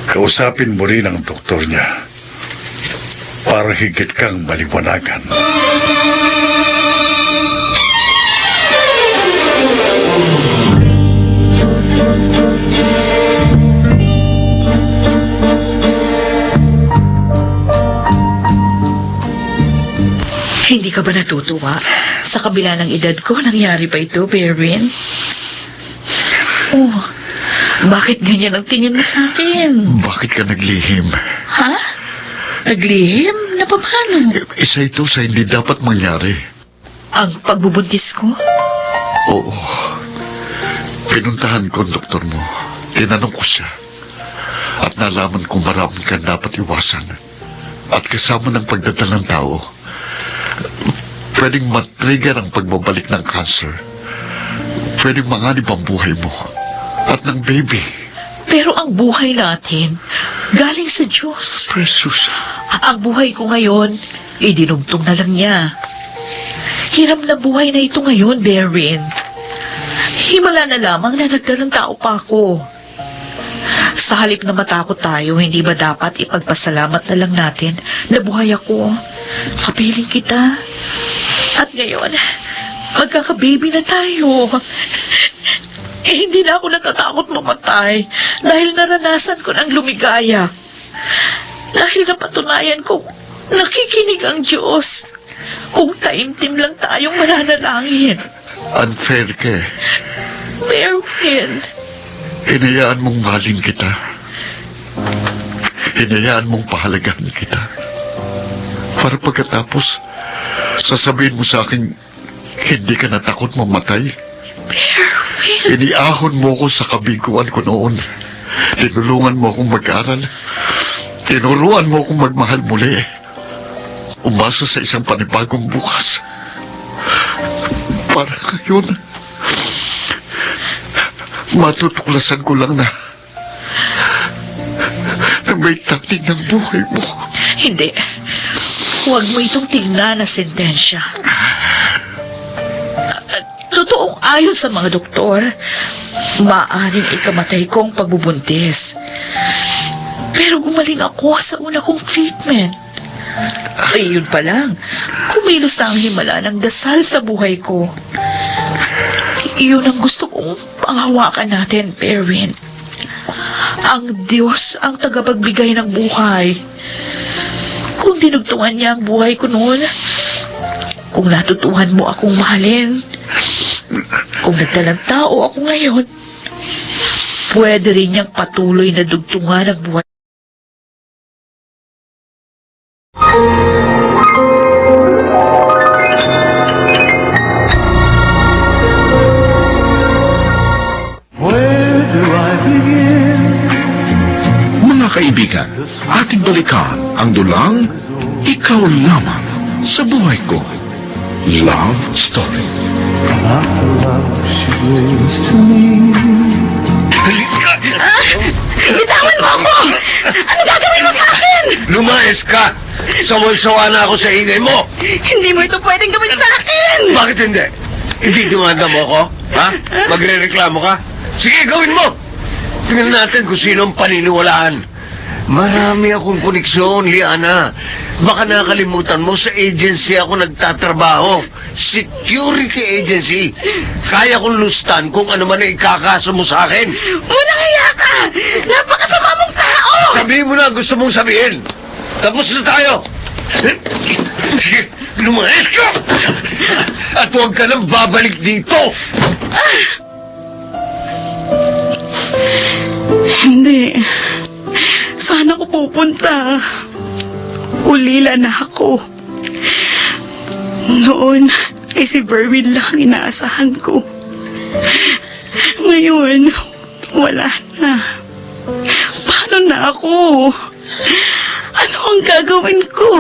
kausapin mo rin ang doktor niya para higit kang maliwanagan. Hindi ka ba natutuwa? Sa kabila ng edad ko, nangyari pa ito, Berwin? Oh, bakit ganyan ang tingin mo sa akin? Bakit ka naglihim? Ha? Naglihim? Na paano? Isa ito sa hindi dapat mangyari. Ang pagbubuntis ko? Oo. Pinuntahan ko ang doktor mo. Tinanong ko siya. At nalaman kong marami kang dapat iwasan. At kasama ng pagdadala ng tao, pwedeng matrigger ang pagbabalik ng cancer. Pwedeng manganib ang buhay mo at ng baby. Pero ang buhay natin, galing sa Diyos. Precious. Ang buhay ko ngayon, idinugtong na lang niya. Hiram na buhay na ito ngayon, Berwin. Himala na lamang na nagdalang tao pa ako. Sa halip na matakot tayo, hindi ba dapat ipagpasalamat na lang natin na buhay ako? Kapiling kita. At ngayon, magkakababy na tayo. Hindi na ako natatakot mamatay dahil naranasan ko ng lumigaya. Dahil napatunayan ko, nakikinig ang Diyos. Kung taimtim lang tayong mananalangin. Unfair ka. Berwin. Hinayaan mong mahalin kita. Hinayaan mong pahalagahan kita. Para pagkatapos, sasabihin mo sa akin, hindi ka natakot mamatay. Berwin. Iniahon mo ko sa kabiguan ko noon. Tinulungan mo akong mag-aral. Tinuruan mo akong magmahal muli. Umasa sa isang panibagong bukas. Para ngayon, matutuklasan ko lang na may taning ng buhay mo. Hindi. Huwag mo itong tingnan na sentensya. Totoong ayon sa mga doktor, maaaring ikamatay ko ang pagbubuntis. Pero gumaling ako sa una kong treatment. Ay, yun pa lang. Kumilos na ang himala ng dasal sa buhay ko. Iyon ang gusto kong panghawakan natin, Berwin. Ang Diyos ang tagapagbigay ng buhay. Kung dinugtungan niya ang buhay ko noon, kung natutuhan mo akong mahalin, kung nagdalang tao ako ngayon, pwede rin niyang patuloy na dugtungan ang buhay. Where do I begin? Mga kaibigan, ating balikan ang dulang Ikaw Lamang sa Buhay Ko. Love Story. not the love she brings to me. Halika! Bitawan mo ako! Ano gagawin mo sa akin? Lumayas ka! Sawan-sawa na ako sa ingay mo! Hindi mo ito pwedeng gawin sa akin! Bakit hindi? Hindi demanda mo ako? Ha? Magre-reklamo ka? Sige, gawin mo! Tingnan natin kung sino ang paniniwalaan. Marami akong koneksyon, Liana. Baka nakalimutan mo, sa agency ako nagtatrabaho. Security agency. Kaya kong lustan kung ano man ang ikakaso mo sa akin. Walang hiya ka! Napakasama mong tao! Sabihin mo na ang gusto mong sabihin. Tapos na tayo. Sige, lumayas ka! At huwag ka nang babalik dito. Hindi. Saan ako pupunta? Ulila na ako. Noon ay si Berwin lang ang inaasahan ko. Ngayon, wala na. Paano na ako? Ano ang gagawin ko?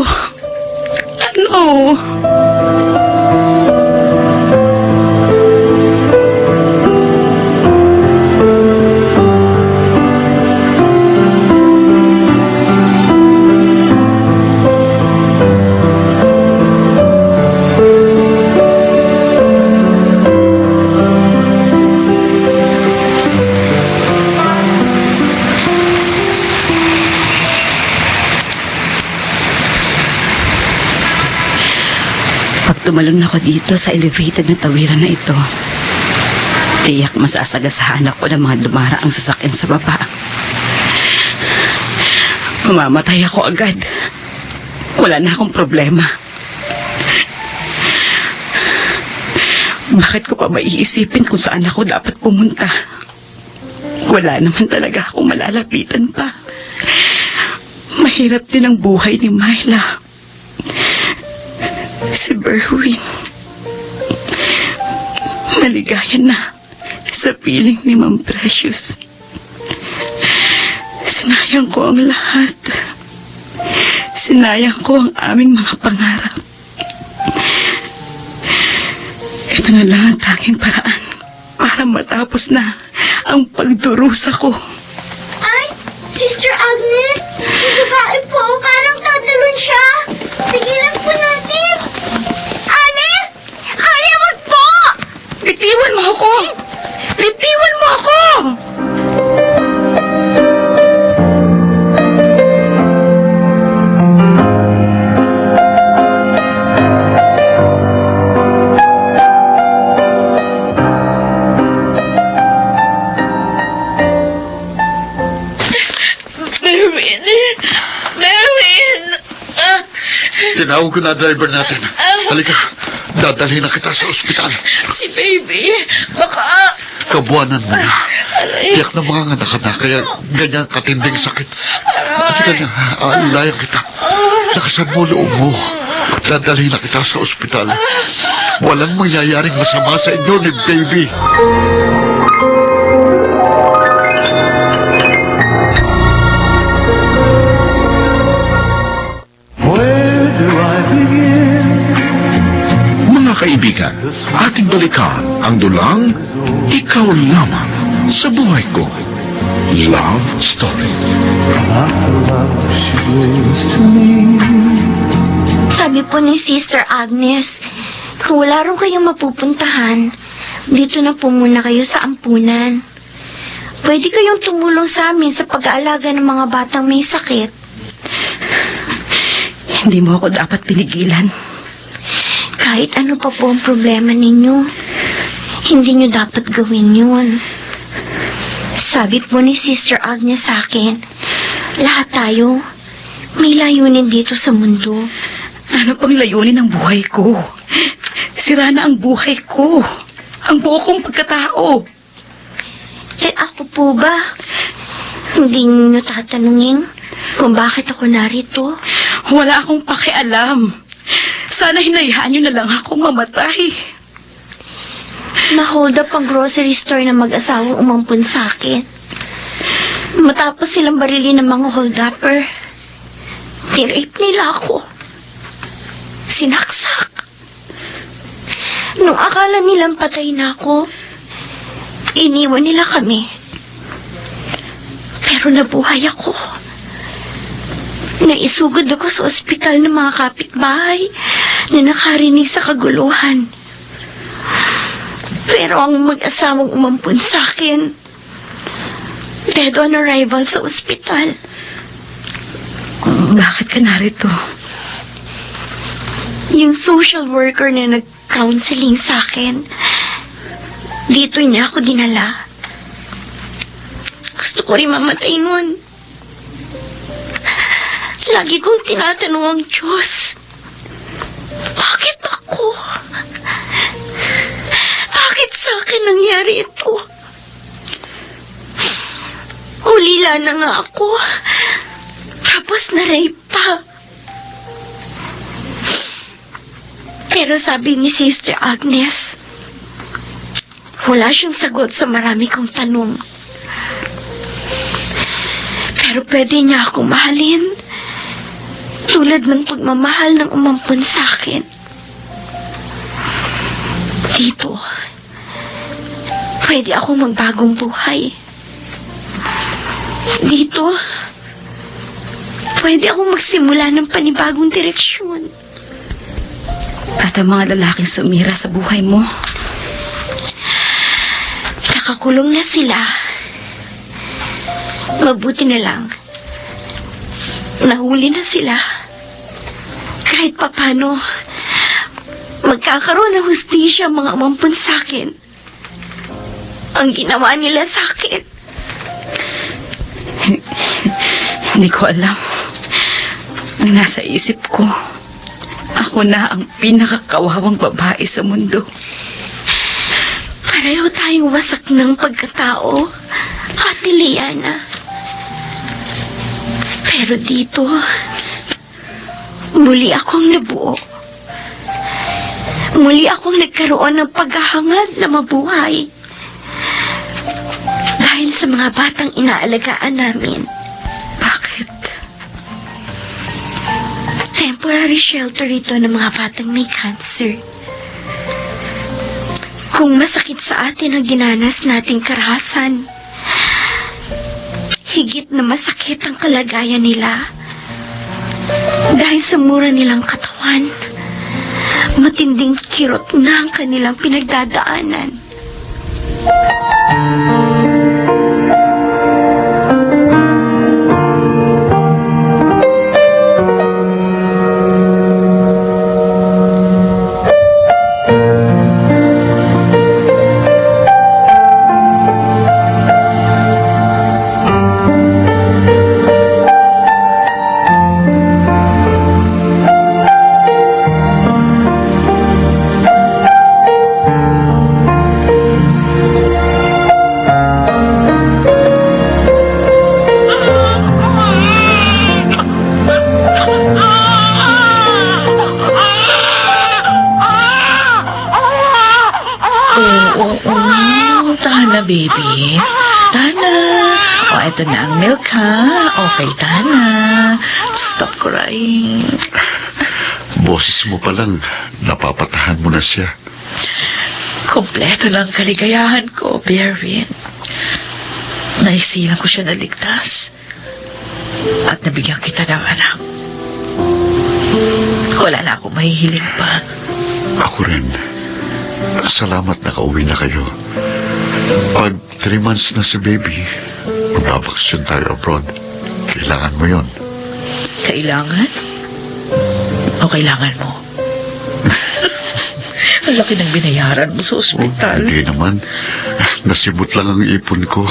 Ano? Tumalon ako dito sa elevated na tawiran na ito. Tiyak masasagasahan ako ng mga dumaraang sasakyan sa baba. Mamamatay ako agad. Wala na akong problema. Bakit ko pa ba iisipin kung saan ako dapat pumunta? Wala naman talaga akong malalapitan pa. Mahirap din ang buhay ni Myla. Si Berwin, maligaya na sa piling ni Ma'am Precious. Sinayang ko ang lahat. Sinayang ko ang aming mga pangarap. Ito na lang ang tanging paraan para matapos na ang pagdurusa ko. Ay, Sister Agnes, yung babae po, parang tatalon siya. Tigilan po natin. Ane! Ane, wag po! Bitiwan mo ako! Bitiwan mo ako! Berwin! Berwin! Tinawag ko na driver natin. Halika, dadalhin na kita sa ospital. Si baby, baka... Kabuanan mo na. Tiyak na mga anak na, kaya ganyan katinding sakit. Halika na, aalayan kita. Lakasan mo loob mo. Dadalhin na kita sa ospital. Walang mangyayaring masama sa inyo ni baby. Where do I begin? Mga kaibigan, ating balikan ang dulang Ikaw Lamang sa Buhay Ko. Love Story. Not the love she brings to me. Sabi po ni Sister Agnes, kung wala rin kayong mapupuntahan, dito na po muna kayo sa ampunan. Pwede kayong tumulong sa amin sa pag-aalaga ng mga batang may sakit. Hindi mo ako dapat pinigilan. Kahit ano pa po ang problema ninyo, hindi nyo dapat gawin yun. Sabi po ni Sister Agnes sa akin, lahat tayo may layunin dito sa mundo. Ano pang layunin ng buhay ko? Sira na ang buhay ko. Ang buo kong pagkatao. Eh ako po ba? Hindi nyo tatanungin kung bakit ako narito? Wala akong pakialam. Sana hinayaan nyo na lang akong mamatay. Na-hold up ang grocery store na mag-asawang umampun sa akin. Matapos silang barilin ng mga hold-upper, nirape nila ako. Sinaksak. Nung akala nilang patay na ako, iniwan nila kami. Pero nabuhay ako. Naisugod ako sa ospital ng mga kapitbahay na nakarinig sa kaguluhan. Pero ang mag-asawang umampun sa akin, dead on arrival sa ospital. Bakit ka narito? Yung social worker na nag-counseling sa akin, dito niya ako dinala. Gusto ko rin mamatay nun. Lagi kong tinatanong ang Diyos, bakit ako? Bakit sa akin nangyari ito? Ulila na nga ako, tapos na-rape pa. Pero sabi ni Sister Agnes, wala siyang sagot sa marami kong tanong. Pero pwede niya akong mahalin, tulad ng pagmamahal ng umampun sa akin. Dito, pwede akong magbagong buhay. Dito, pwede akong magsimula ng panibagong direksyon. At ang mga lalaking sumira sa buhay mo, Nakakulong na sila. Mabuti na lang, nahuli na sila. Kahit papano, magkakaroon ng hustisya ang mga umampun sa akin. Ang ginawa nila sa akin. hindi ko alam. Ang nasa isip ko, ako na ang pinakakawawang babae sa mundo. Pareho tayong wasak ng pagkatao, Ate Liana. Pero dito, muli akong nabuo. Muli akong nagkaroon ng paghahangad na mabuhay. Dahil sa mga batang inaalagaan namin. Bakit? Temporary shelter ito ng mga batang may cancer. Kung masakit sa atin ang dinanas nating karahasan, higit na masakit ang kalagayan nila. Dahil sa mura nilang katawan, matinding kirot na ang kanilang pinagdadaanan. Tana, baby. Tana. O, eto na ang milk, ha? Okay, Tana. Stop crying. Boses mo pa lang, napapatahan mo na siya. Kompleto ng kaligayahan ko, Berwin. Naisilang ko siya na ligtas. At nabigyan kita ng anak. Wala na akong mahihiling pa. Ako rin. Salamat na kauwi na kayo. Pag 3 months na si baby, magbabakasyon tayo abroad. Kailangan mo yon. Kailangan? O kailangan mo? Ang laki ng binayaran mo sa ospital. Hindi naman. Nasimot lang ang ipon ko.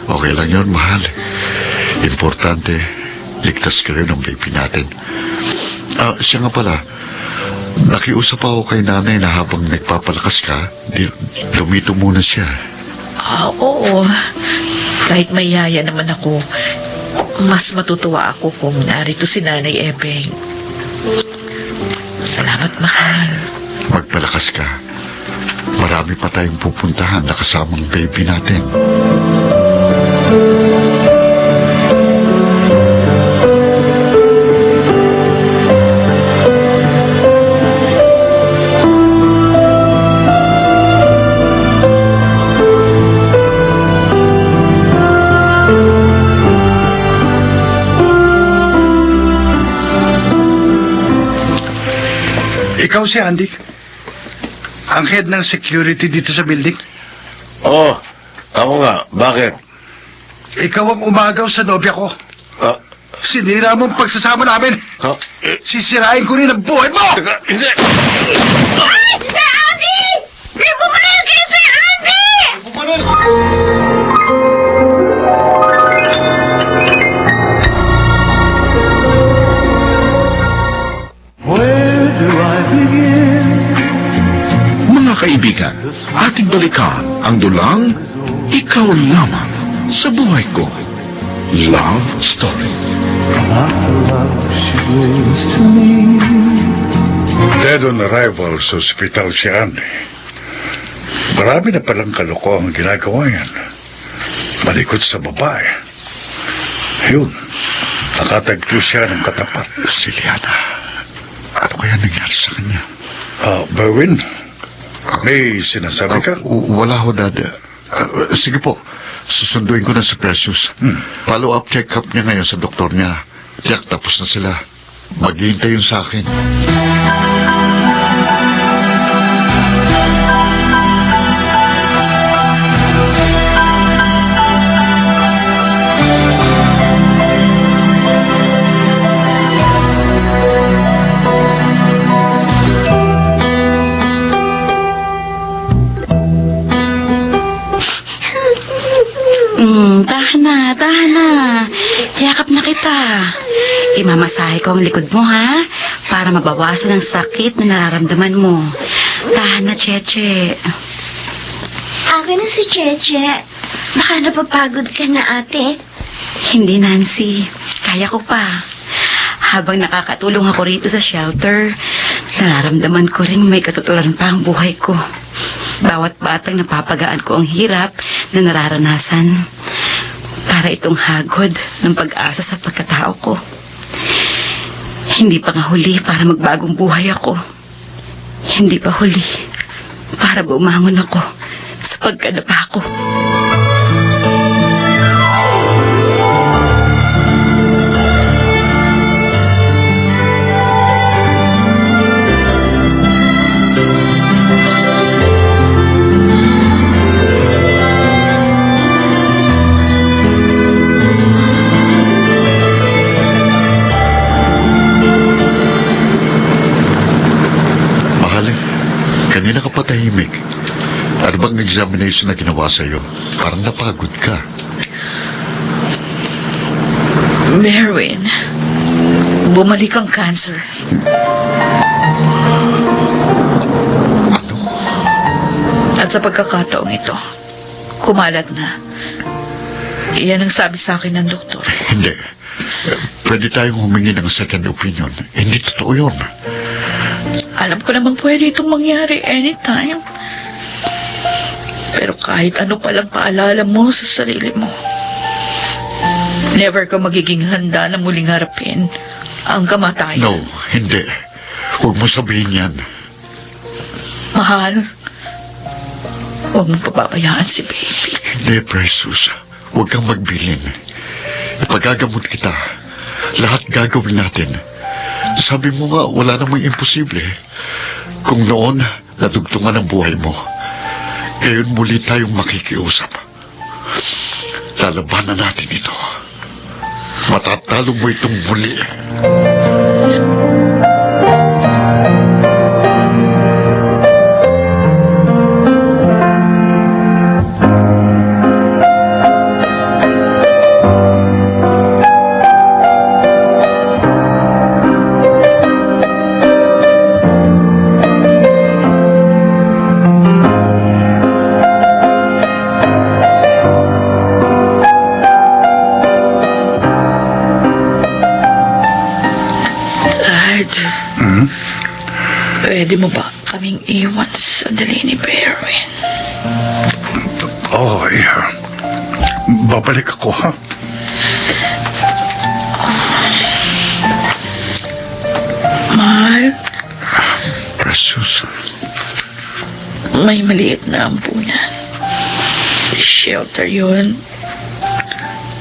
Okay lang yun, mahal. Importante, ligtas kayo ng baby natin. Siya nga pala, nakiusap ako kay nanay na habang nagpapalakas ka, lumito muna siya. Oo. Kahit may yaya naman ako, mas matutuwa ako kung narito si Nanay Ebeng. Salamat, mahal. Magpalakas ka. Marami pa tayong pupuntahan na kasamang baby natin. Ikaw si Andy? Ang head ng security dito sa building? Oo, ako nga. Bakit? Ikaw ang umagaw sa nobya ko. Ah, Sinira mo ang pagsasama namin. ha? Sisirain ko rin ang buhay mo! Teka, hindi! Sir Andy! May bumaril kay Sir Andy! Where do I begin? Mga kaibigan, ating balikan ang dulang Ikaw Lamang sa Buhay Ko. Love Story. Not the love she brings to me. Dead on arrival sa ospital si Andy. Marami na palang kalokohan ang ginagawa yan. Malikot sa babae. Yun, nakatagpo siya ng katapat. Si Liana, ano kaya nangyari sa kanya? Berwin, may sinasabi ka? Wala ho, Dad. Sige po, susunduin ko na si Precious. Follow-up check-up niya ngayon sa doktor niya. Tiyak, tapos na sila. Maghihintay yun sa akin. Tahan na. Yakap na kita. Imamasahe ko ang likod mo, ha? Para mabawasan ang sakit na nararamdaman mo. Tahan na, Cheche. Akin na si Cheche. Baka napapagod ka na, ate. Hindi, Nancy. Kaya ko pa. Habang nakakatulong ako rito sa shelter, nararamdaman ko rin may katuturan pa ang buhay ko. Bawat batang napapagaan ko ang hirap na nararanasan. Para itong hagod ng pag-asa sa pagkatao ko. Hindi pa nga huli para magbagong buhay ako. Hindi pa huli para bumangon ako sa pagkadapa ko. Kanina ka pa tahimik. Ano bang examination na ginawa sa'yo? Parang napagod ka. Berwin, bumalik ang cancer. Ano? At sa pagkakataong ito, kumalat na. Iyan ang sabi sa akin ng doktor. Hindi. Pwede tayong humingi ng second opinion. Hindi totoo yun. Alam ko namang pwede itong mangyari anytime. Pero kahit ano palang paalala mo sa sarili mo, never ka magiging handa na muling harapin ang kamatayan. No, hindi. Huwag mo sabihin yan. Mahal, huwag mong pababayaan si baby. Hindi, Precious. Huwag kang magbilin. Ipagagamot kita. Lahat gagawin natin. Sabi mo nga, wala namang imposible. Kung noon, nadugtungan ang buhay mo, ngayon muli tayong makikiusap. Lalabanan natin ito. Matatalo mo itong muli. Pwede mo ba kaming iwan sandali ni Berwin? Oh, yeah. Babalik ako, ha? Mahal, Precious. may maliit na ampunan. Shelter yun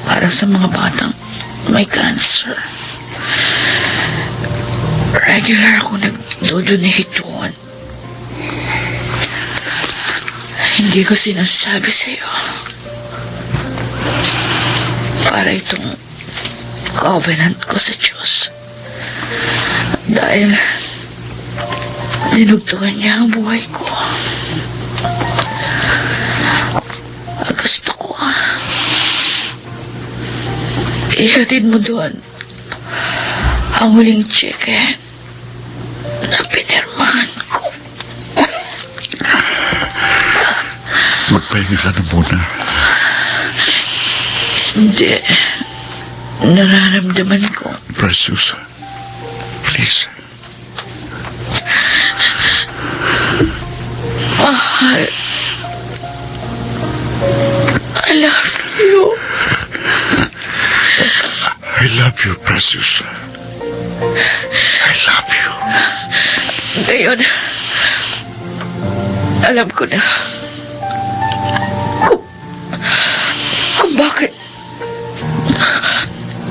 para sa mga batang may cancer. Regular ako todo Nathan. Hindi ko sinasabi sa'yo. Para itong covenant ko sa Diyos. Dahil dinugtungan niya ang buhay ko. Gusto ko ihatid mo doon ang huling cheque na pinirmahan ko. Magpahinga ka na muna. Hindi. Nararamdaman ko. Precious, please. Mahal. I love you. I love you, Precious. I love you. Ngayon, alam ko na kung bakit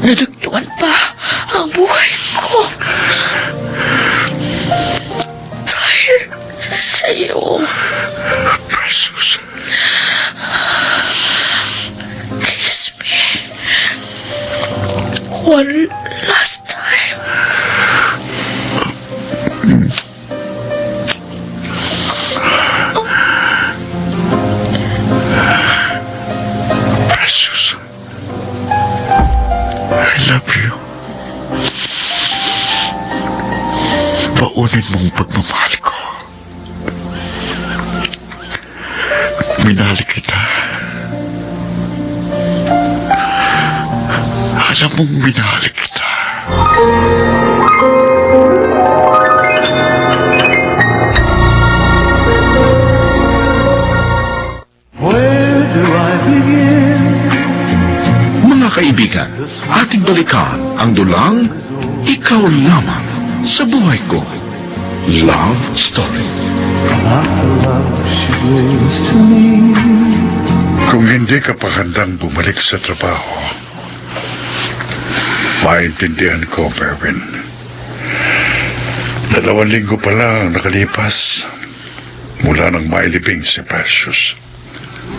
nadugtungan pa ang buhay ko. Dahil sa'yo. Precious. Kiss me. One last time. Precious. I love you. Paunin mong pagmamahal ko. Minahal kita. Alam mong minahal kita. Where do I begin? Mga kaibigan, ating balikan ang dulang Ikaw Lamang sa Buhay Ko. Love Story. Not the love she brings to me. Kung hindi ka pa handang bumalik sa trabaho, maintindihan ko, Berwin. 2 linggo pa lang nakalipas mula nang mailibing si Precious.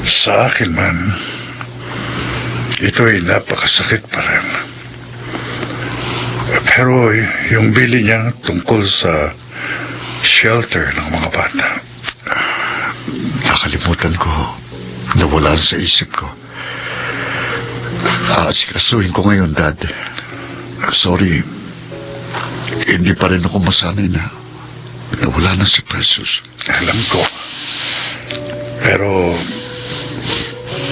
Sa akin man, ito'y napakasakit pa rin. Pero yung bili niya tungkol sa shelter ng mga bata, Nakalimutan ko. Nawala sa isip ko. Asikasuhin ko ngayon, Dad. Sorry. Hindi pa rin ako masanay na nawala na si Precious. alam ko. Pero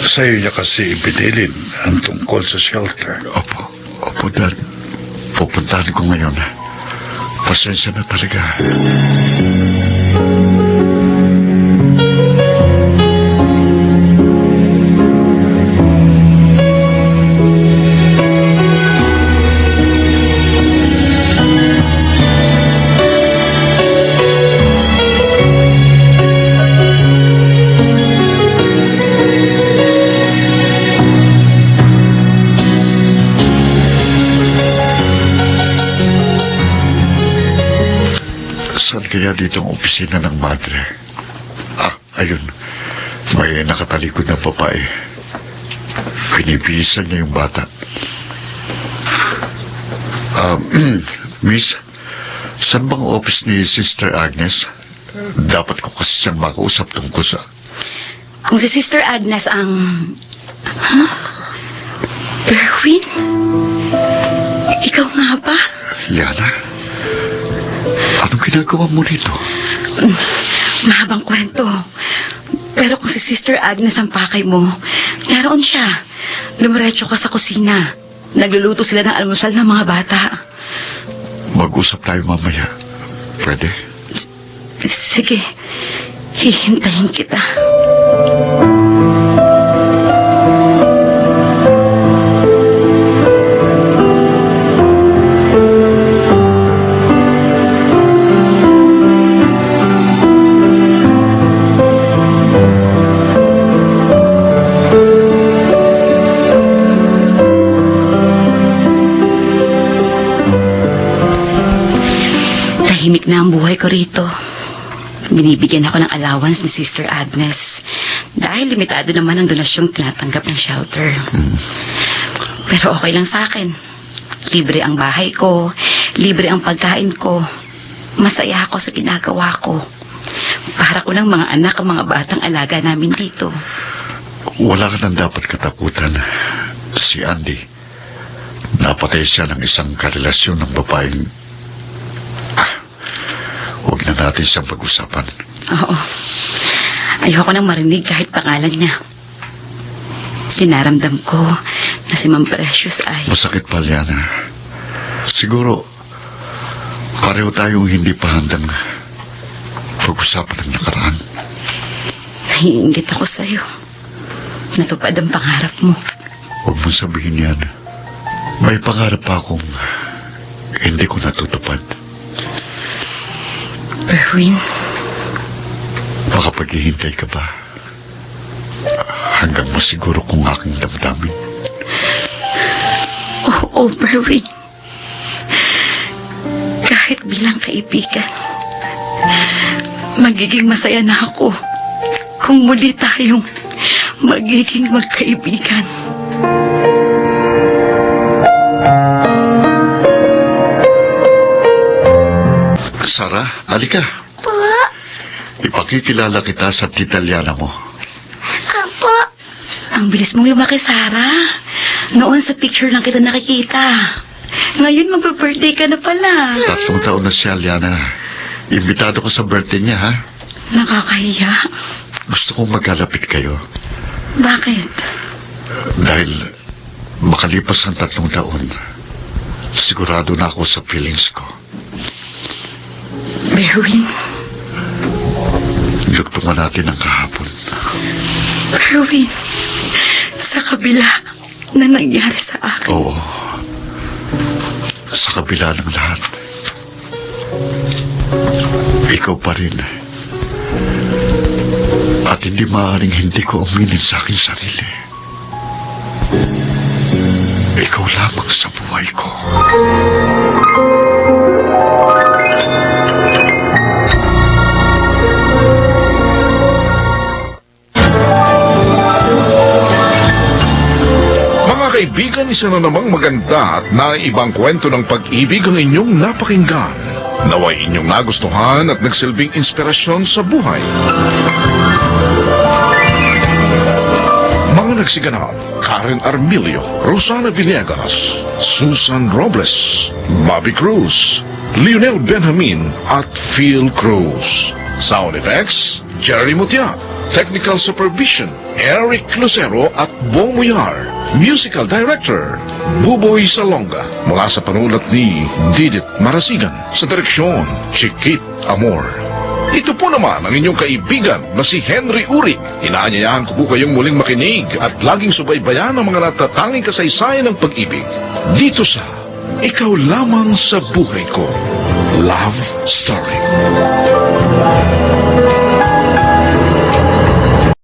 sa'yo niya kasi ibinilin ang tungkol sa shelter. Opo, Dad. Pupuntahan ko ngayon. Pasensya na talaga. Saan kaya dito ang opisina ng madre? Ayun. May nakatalikod na babae. Pinipisan niya yung bata. Miss, saan bang office ni Sister Agnes? Dapat ko kasi siyang makausap tungkol sa... Kung si Sister Agnes ang... Berwin? Ikaw nga ba? Yana? Anong ginagawa mo dito? Mahabang kwento. Pero kung si Sister Agnes ang pakay mo, naroon siya. Lumiretso ka sa kusina. Nagluluto sila ng almusal ng mga bata. Mag-usap tayo mamaya. Pwede? Sige, hihintayin kita. Tahimik na na ang buhay ko rito. Binibigyan ako ng allowance ni Sister Agnes dahil limitado naman ang donasyong tinatanggap ng shelter. Pero okay lang sa akin. Libre ang bahay ko, libre ang pagkain ko. Masaya ako sa ginagawa ko. Para ko lang mga anak ang mga batang alaga namin dito. Wala ka nang dapat katakutan. Si Andy, napatay siya ng isang karelasyon ng babaeng... huwag na natin siyang pag-usapan. Oo. Ayoko nang marinig kahit pangalan niya. Dinaramdam ko na si Ma'am Precious ay... Masakit pa, Liana. Siguro, pareho tayong hindi pa handang pag-usapan ng nakaraan. Naiinggit ako sa'yo. Natupad ang pangarap mo. Huwag mong sabihin yan. May pangarap pa akong hindi ko natutupad. Erwin, Makapaghihintay ka ba? Hanggang masiguro kong aking damdamin. oo, Erwin. Kahit bilang kaibigan, magiging masaya na ako kung muli tayong magiging magkaibigan. Sara, halika. Po? Ipakikilala kita sa tita Liana mo. Apo? Ang bilis mong lumaki, Sarah. Noon sa picture lang kita nakikita. Ngayon magpa-birthday ka na pala. 3 taon na siya, Liana. Imbitado ko sa birthday niya, ha? Nakakahiya. Gusto kong magkalapit kayo. Bakit? Dahil makalipas ang 3 taon, sigurado na ako sa feelings ko. Erwin, Lugtungan natin ang kahapon. Erwin, sa kabila na nangyari sa akin. Oo. Sa kabila ng lahat, ikaw pa rin. At hindi maaaring hindi ko uminin sa aking sarili. Ikaw lamang sa buhay ko. Mga kaibigan, isa na namang maganda at naibang kwento ng pag-ibig ang inyong napakinggan. Naway inyong nagustuhan at nagsilbing inspirasyon sa buhay. Mga nagsiganap: Karen Armilio, Rosana Villegas, Susan Robles, Bobby Cruz, Lionel Benjamin at Phil Cruz. Sound effects: Jerry Mutia. Technical supervision: Eric Lucero at Bong Muyar. Musical director: Buboy Salonga. Mula sa panulat ni Didit Marasigan. Sa direksyon: Chiquit Amor. Ito po naman ang inyong kaibigan na si Henry Uri. Inaanyayahan ko po kayong muling makinig at laging subaybayan ang mga natatanging kasaysayan ng pag-ibig. Dito sa Ikaw Lamang sa Buhay Ko. Love Story.